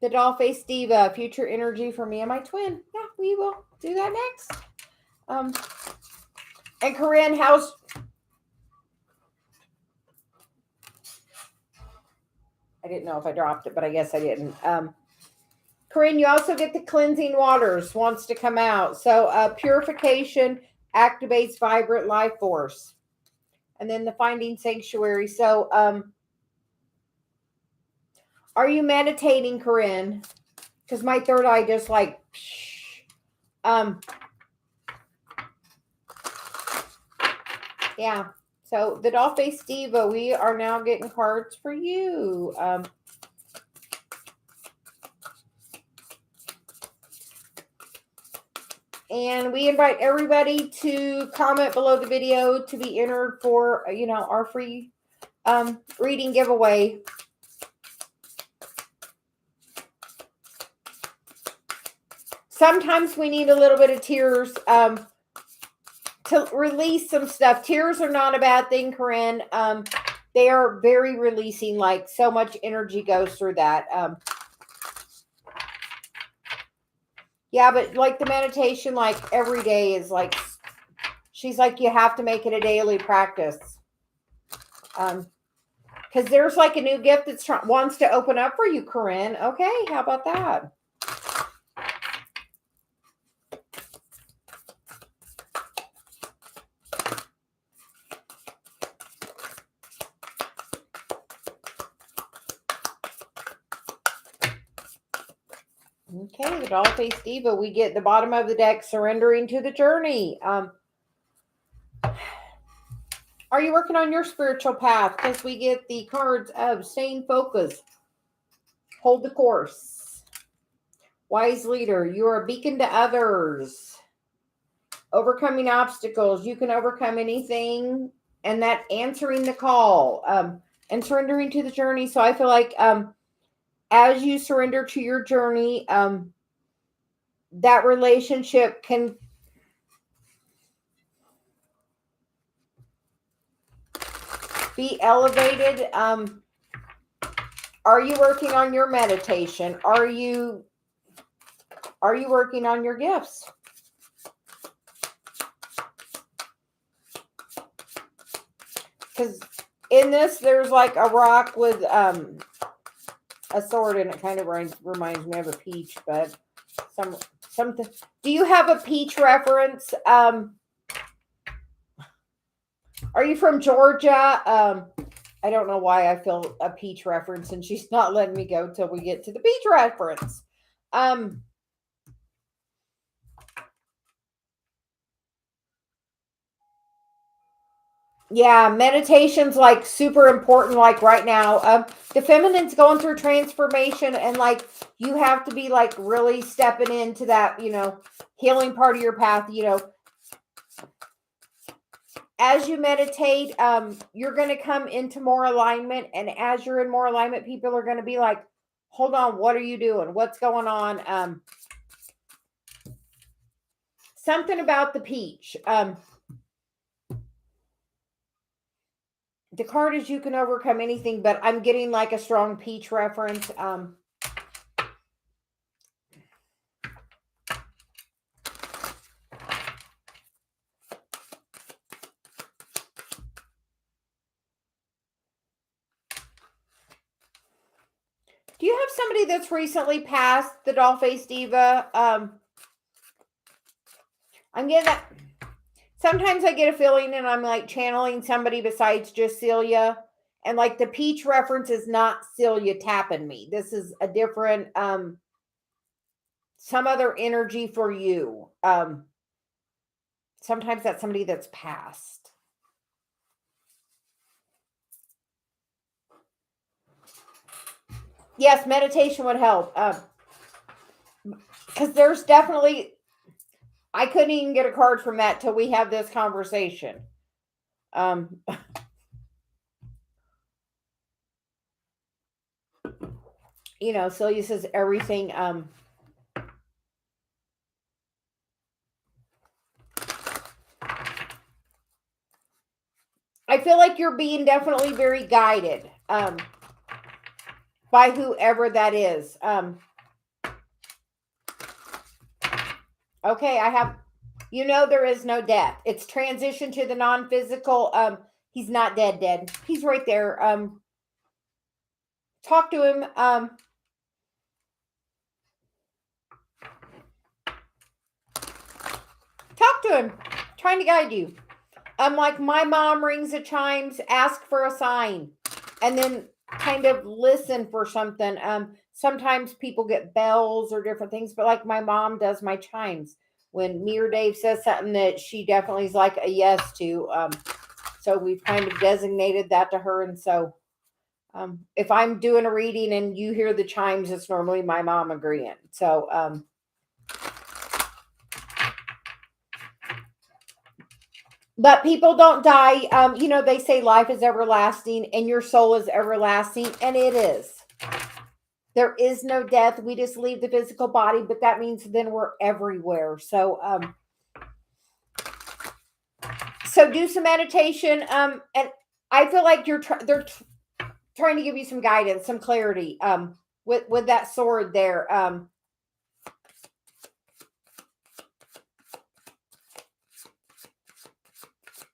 the doll face diva, future energy for me and my twin. Yeah, we will do that next. And Corinne, I didn't know if I dropped it, but I guess I didn't. Corinne, you also get the cleansing waters wants to come out. So purification activates vibrant life force. And then the finding sanctuary. So are you meditating, Corinne? Because my third eye just like, yeah. So the doll face diva, we are now getting cards for you. And we invite everybody to comment below the video to be entered for, our free reading giveaway. Sometimes we need a little bit of tears to release some stuff. Tears are not a bad thing, Corinne. They are very releasing, like so much energy goes through that. Yeah, but like the meditation, like every day is like, she's like, you have to make it a daily practice. Because there's like a new gift that wants to open up for you, Corinne. Okay, how about that? Okay, the doll face diva. We get the bottom of the deck, surrendering to the journey. Are you working on your spiritual path? Because we get the cards of staying focused, hold the course, wise leader. You are a beacon to others, overcoming obstacles. You can overcome anything, and that answering the call, and surrendering to the journey. So I feel like as you surrender to your journey, that relationship can Be elevated. Are you working on your meditation? Are you working on your gifts? Because in this, there's like a rock with a sword, and it kind of reminds me of a peach, but something. Do you have a peach reference? Are you from Georgia? I don't know why I feel a peach reference, and she's not letting me go till we get to the peach reference. Yeah, meditation's like super important, like right now. The feminine's going through transformation, and like you have to be like really stepping into that, healing part of your path, as you meditate, you're going to come into more alignment. And as you're in more alignment, people are going to be like, hold on, what are you doing? What's going on? Something about the peach. The card is you can overcome anything, but I'm getting like a strong peach reference. Do you have somebody that's recently passed, the doll-faced diva? I'm getting that. Sometimes I get a feeling and I'm like channeling somebody besides just Celia. And like the peach reference is not Celia tapping me. This is a different, some other energy for you. Sometimes that's somebody that's passed. Yes, meditation would help. Because there's definitely, I couldn't even get a card from that till we have this conversation. Celia says everything. I feel like you're being definitely very guided by whoever that is. Okay, I have, there is no death. It's transition to the non-physical. He's not dead. He's right there. Talk to him. Talk to him. Trying to guide you. Like my mom rings the chimes, ask for a sign, and then kind of listen for something. Sometimes people get bells or different things, but like my mom does my chimes. When me or Dave says something that she definitely is like a yes to, so we've kind of designated that to her. And so if I'm doing a reading and you hear the chimes, it's normally my mom agreeing. So but people don't die. They say life is everlasting and your soul is everlasting, and it is. There is no death. We just leave the physical body, but that means then we're everywhere. So do some meditation. And I feel like they're trying to give you some guidance, some clarity. With that sword there.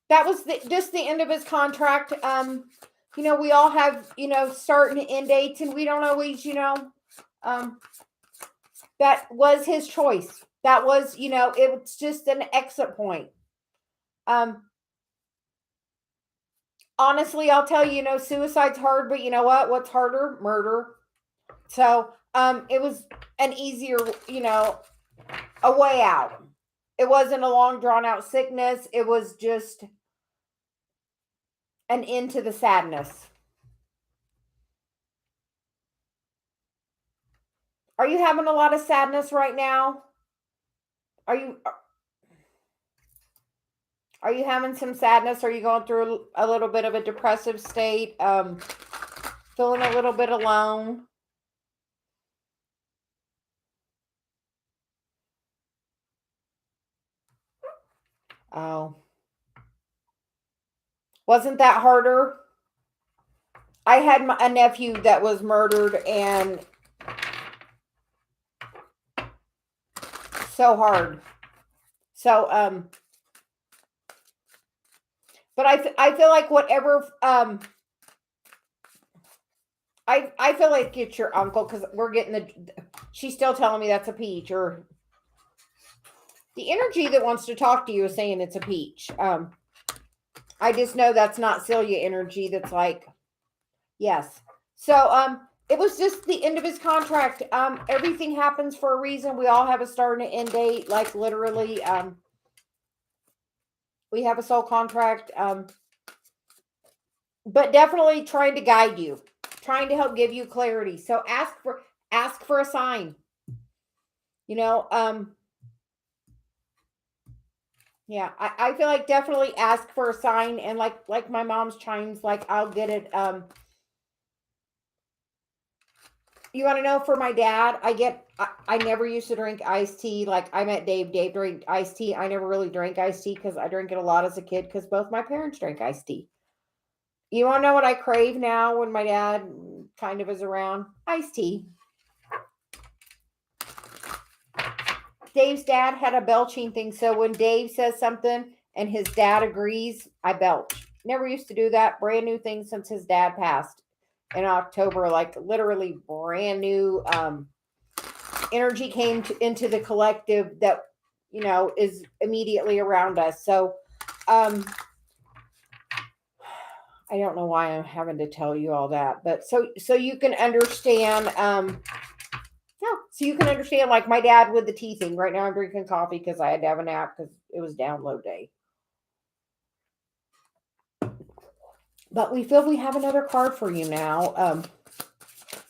That was just the end of his contract. We all have, start and end dates, and we don't always, that was his choice. That was, it was just an exit point. Honestly, I'll tell you, suicide's hard, but you know what? What's harder? Murder. So, it was an easier, a way out. It wasn't a long drawn out sickness. It was just an end to the sadness. Are you having a lot of sadness right now? Are you having some sadness? Are you going through a little bit of a depressive state? Feeling a little bit alone? Oh. Wasn't that harder? I had a nephew that was murdered, and so hard. So, but I feel like whatever, I feel like it's your uncle, because we're getting she's still telling me that's a peach, or the energy that wants to talk to you is saying it's a peach. I just know that's not Celia energy. That's like, yes. So, it was just the end of his contract. Everything happens for a reason. We all have a start and an end date. Like literally, we have a soul contract. But definitely trying to guide you, trying to help give you clarity. So ask for a sign. You know, yeah, I feel like definitely ask for a sign, and like my mom's chimes, like I'll get it. You want to know, for my dad, I never used to drink iced tea. Like I met Dave drank iced tea. I never really drank iced tea because I drank it a lot as a kid because both my parents drank iced tea. You want to know what I crave now when my dad kind of is around? Iced tea. Dave's dad had a belching thing. So when Dave says something and his dad agrees, I belch. Never used to do that. Brand new thing since his dad passed in October. Like literally brand new energy came into the collective that, is immediately around us. So I don't know why I'm having to tell you all that, but so you can understand. Yeah, so you can understand, like my dad with the tea thing. Right now, I'm drinking coffee because I had to have a nap because it was download day. But we feel we have another card for you now.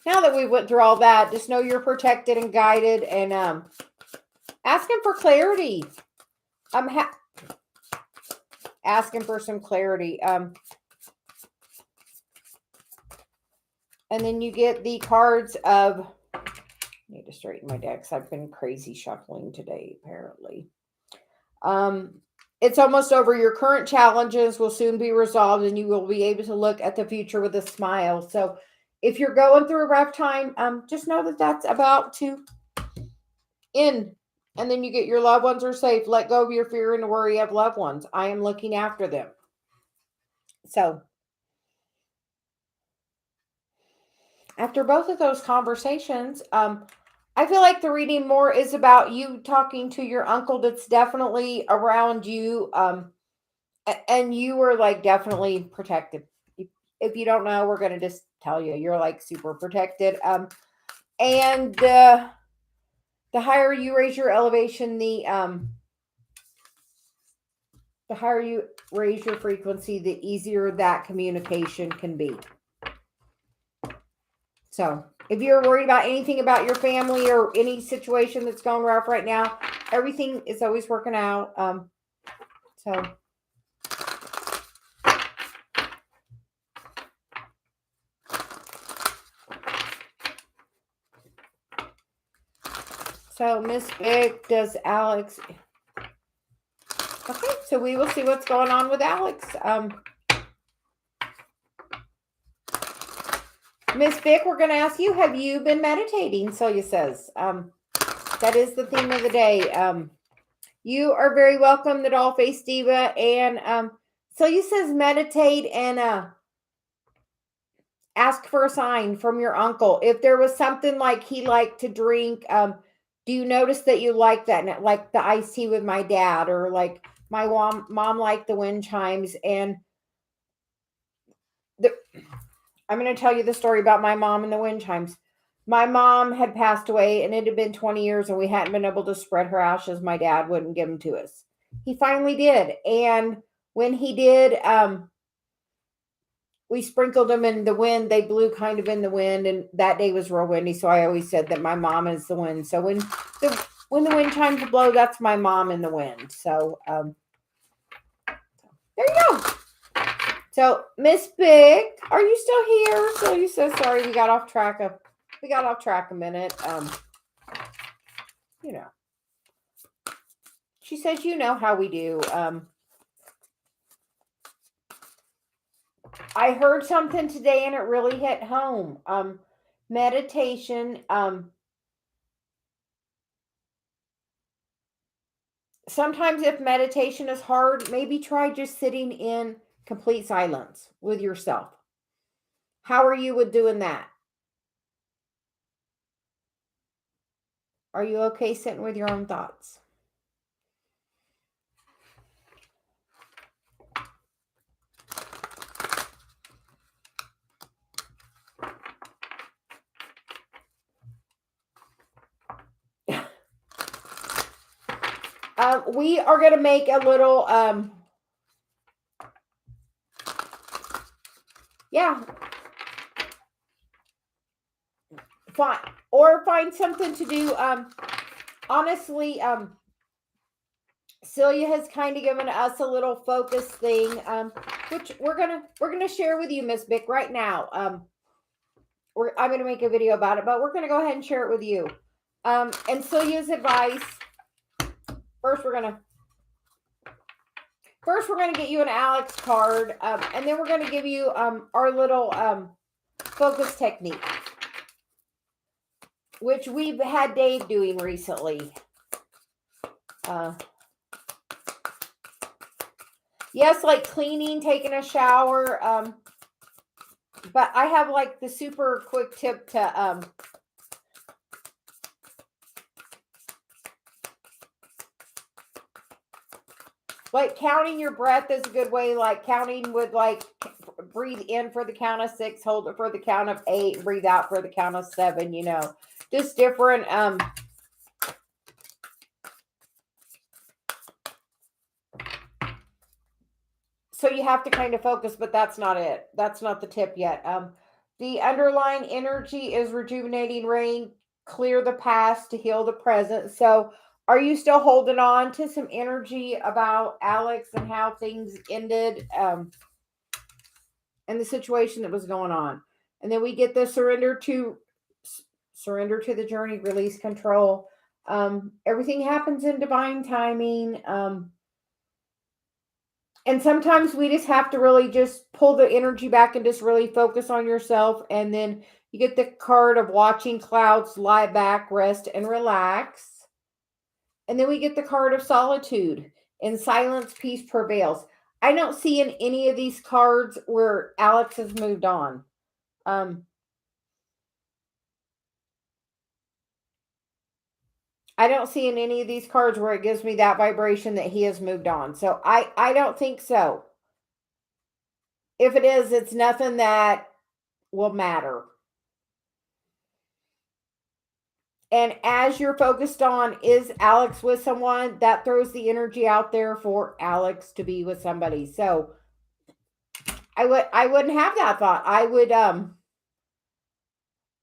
Now that we went through all that, just know you're protected and guided, and asking for clarity. I'm asking for some clarity. And then you get the cards of. I need to straighten my decks. I've been crazy shuffling today, apparently. It's almost over. Your current challenges will soon be resolved, and you will be able to look at the future with a smile. So, if you're going through a rough time, just know that that's about to end. And then you get your loved ones are safe. Let go of your fear and worry of loved ones. I am looking after them. So, after both of those conversations, I feel like the reading more is about you talking to your uncle that's definitely around you. And you were like definitely protected. If you don't know, we're going to just tell you you're like super protected. And the higher you raise your elevation, the higher you raise your frequency, the easier that communication can be. So if you're worried about anything about your family or any situation that's going rough right now, everything is always working out. So Miss Big, does Alex? Okay, so we will see what's going on with Alex. Miss Vic, we're going to ask you, have you been meditating? Celia says. That is the theme of the day. You are very welcome, the Doll Face Diva. And Celia says meditate and ask for a sign from your uncle. If there was something like he liked to drink, do you notice that you like that? Like the iced tea with my dad, or like my mom liked the wind chimes. And I'm going to tell you the story about my mom and the wind chimes. My mom had passed away, and it had been 20 years, and we hadn't been able to spread her ashes. My dad wouldn't give them to us. He finally did. And when he did, we sprinkled them in the wind. They blew kind of in the wind, and that day was real windy. So I always said that my mom is the wind. So when the wind chimes blow, that's my mom in the wind. So there you go. So Miss Big, are you still here? So you so sorry we got off track a minute. She says, you know how we do. I heard something today and it really hit home. Meditation. Sometimes if meditation is hard, maybe try just sitting in complete silence with yourself. How are you with doing that? Are you okay sitting with your own thoughts? We are going to make a little, yeah, fine. Or find something to do. Honestly, Celia has kind of given us a little focus thing, which we're gonna share with you, Miss Bick, right now. I'm gonna make a video about it, but we're gonna go ahead and share it with you. And Celia's advice. First, we're gonna get you an Alex card, and then we're gonna give you our little focus technique, which we've had Dave doing recently. Yes, like cleaning, taking a shower. But I have like the super quick tip to like counting your breath is a good way, like counting with like breathe in for the count of 6, hold it for the count of 8, breathe out for the count of 7, just different so you have to kind of focus, but that's not it. That's not the tip yet. The underlying energy is rejuvenating rain, clear the past to heal the present. So, are you still holding on to some energy about Alex and how things ended, and the situation that was going on? And then we get the surrender to the journey, release control. Everything happens in divine timing. And sometimes we just have to really just pull the energy back and just really focus on yourself. And then you get the card of watching clouds lie back, rest, and relax. And then we get the card of solitude. In silence, peace prevails. I don't see in any of these cards where Alex has moved on. I don't see in any of these cards where it gives me that vibration that he has moved on. So I don't think so. If it is, it's nothing that will matter. And as you're focused on, is Alex with someone, that throws the energy out there for Alex to be with somebody. So I wouldn't have that thought. I would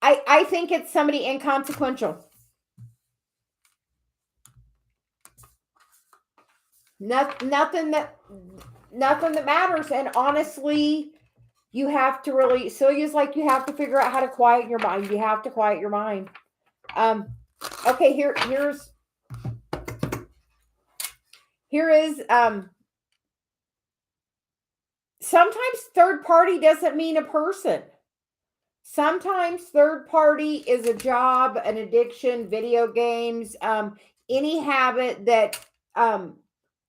I think it's somebody inconsequential. Nothing that matters. And honestly, you have to really, Celia's like, you have to figure out how to quiet your mind. You have to quiet your mind. Okay, here is sometimes third party doesn't mean a person. Sometimes third party is a job, an addiction, video games, any habit that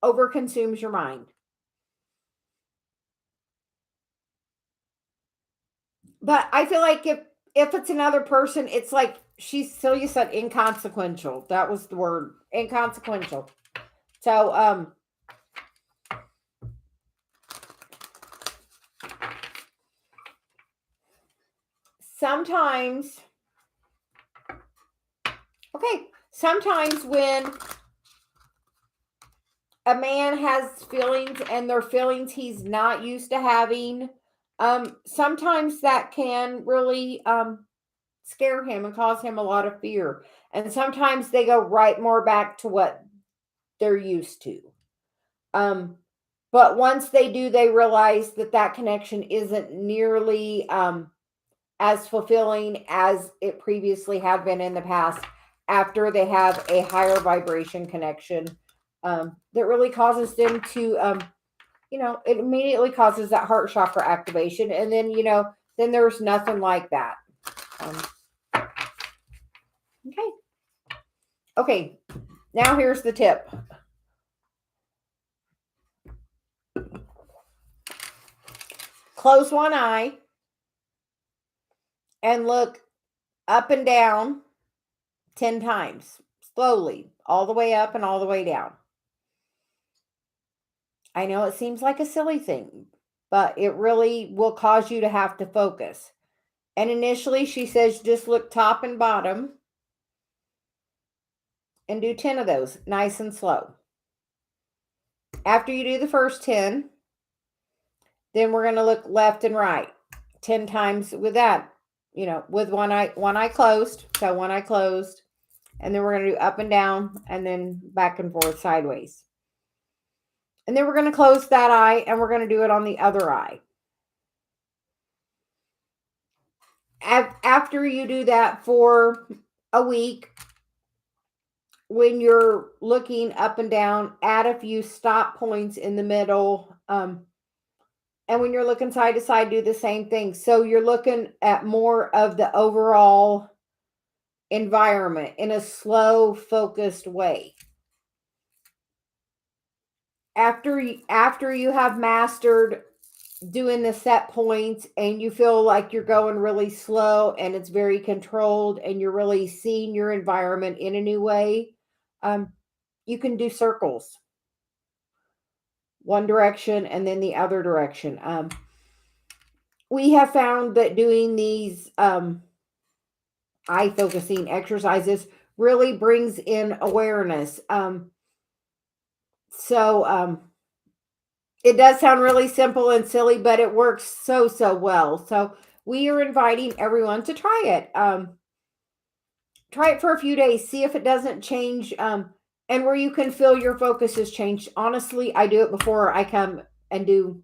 overconsumes your mind. But I feel like if it's another person, it's like Celia said, inconsequential. That was the word, inconsequential. So sometimes when a man has feelings and they're feelings he's not used to having, sometimes that can really scare him and cause him a lot of fear. And sometimes they go right more back to what they're used to. But once they do, they realize that connection isn't nearly as fulfilling as it previously had been in the past, after they have a higher vibration connection that really causes them to it immediately causes that heart chakra activation. And then, then there's nothing like that. Okay. Okay. Now here's the tip. Close one eye and look up and down 10 times, slowly, all the way up and all the way down. I know it seems like a silly thing, but it really will cause you to have to focus. And initially, she says just look top and bottom and do 10 of those, nice and slow. After you do the first 10, then we're going to look left and right 10 times with that, with one eye closed. So one eye closed, and then we're going to do up and down and then back and forth sideways. And then we're going to close that eye and we're going to do it on the other eye. After you do that for a week, when you're looking up and down, add a few stop points in the middle. And when you're looking side to side, do the same thing. So you're looking at more of the overall environment in a slow, focused way. After you have mastered doing the set points and you feel like you're going really slow and it's very controlled and you're really seeing your environment in a new way, you can do circles, one direction and then the other direction. We have found that doing these eye focusing exercises really brings in awareness. It does sound really simple and silly, but it works so well. So we are inviting everyone to try it. Try it for a few days, see if it doesn't change, and where you can feel your focus has changed. Honestly, I do it before I come and do.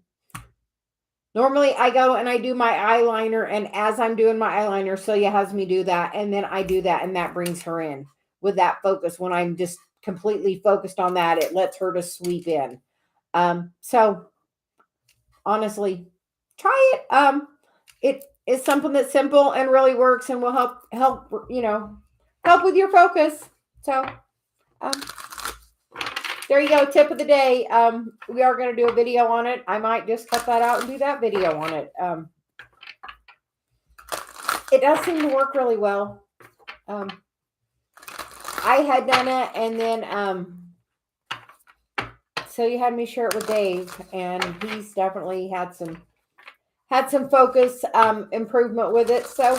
Normally, I go and I do my eyeliner, and as I'm doing my eyeliner, Celia has me do that, and then I do that, and that brings her in with that focus. When I'm just completely focused on that, it lets her to sweep in. So honestly, try it. It is something that's simple and really works and will help with your focus. So, there you go. Tip of the day. We are going to do a video on it. I might just cut that out and do that video on it. It does seem to work really well. I had done it, and then so you had me share it with Dave, and he's definitely had some focus improvement with it. So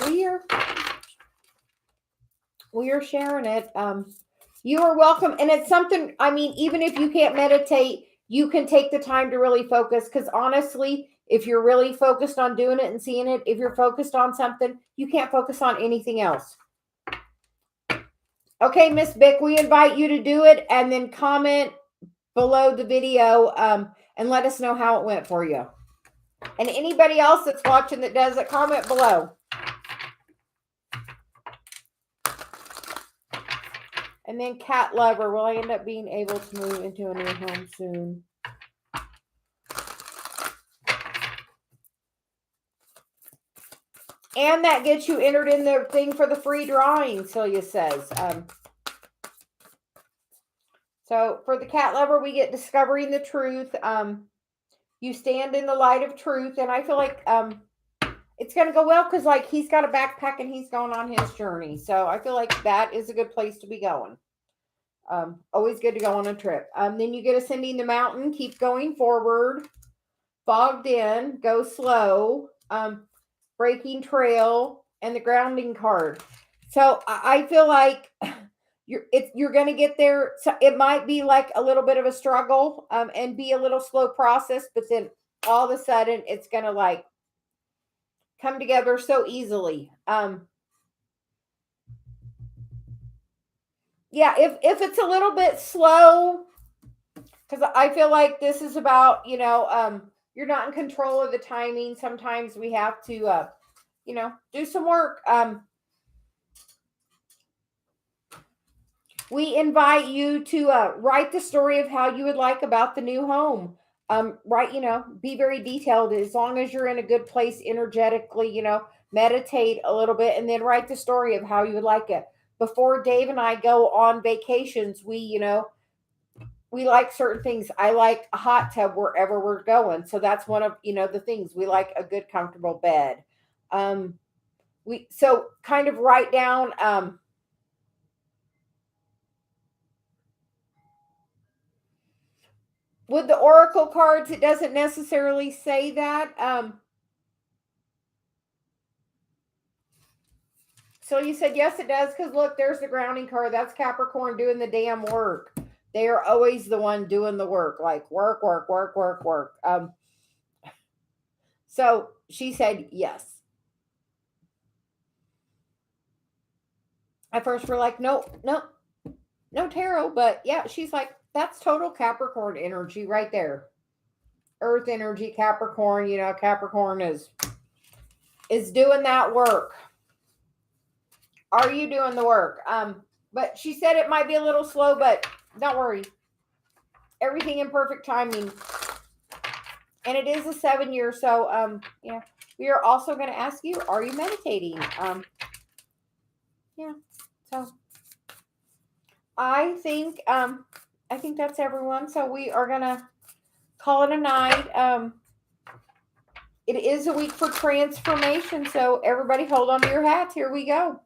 we are sharing it. You are welcome. And it's something, even if you can't meditate, you can take the time to really focus. Because honestly, if you're really focused on doing it and seeing it, if you're focused on something, you can't focus on anything else. Okay, Miss Bick, we invite you to do it and then comment below the video and let us know how it went for you. And anybody else that's watching that does it, comment below. And then cat lover, will I end up being able to move into a new home soon? And that gets you entered in the thing for the free drawing, Celia says. So for the cat lover, we get discovering the truth. You stand in the light of truth. And I feel like it's going to go well because like he's got a backpack and he's going on his journey. So I feel like that is a good place to be going. Always good to go on a trip. Then you get ascending the mountain, keep going forward, fogged in, go slow, breaking trail, and the grounding card. So I feel like you're going to get there. So it might be like a little bit of a struggle and be a little slow process, but then all of a sudden it's going to like come together so easily. Yeah, if it's a little bit slow, because I feel like this is about, you're not in control of the timing. Sometimes we have to, do some work. We invite you to write the story of how you would like about the new home. Right, be very detailed as long as you're in a good place energetically, meditate a little bit and then write the story of how you would like it. Before Dave and I go on vacations, we like certain things. I like a hot tub wherever we're going. So that's one of, the things. We like a good comfortable bed. We so kind of write down with the oracle cards, it doesn't necessarily say that. So you said yes, it does, because look, there's the grounding card. That's Capricorn doing the damn work. They are always the one doing the work, like work, work, work, work, work. So she said yes. At first, we're like, no, no, no tarot, but yeah, she's like, that's total Capricorn energy right there. Earth energy, Capricorn. Capricorn is doing that work. Are you doing the work? But she said it might be a little slow, but don't worry. Everything in perfect timing. And it is a 7-year. So, yeah, we are also going to ask you, are you meditating? Yeah. So I think that's everyone. So we are going to call it a night. It is a week for transformation. So everybody hold on to your hats. Here we go.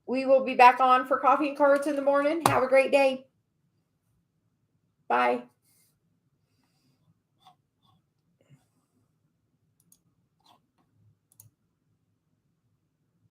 We will be back on for coffee and cards in the morning. Have a great day. Bye.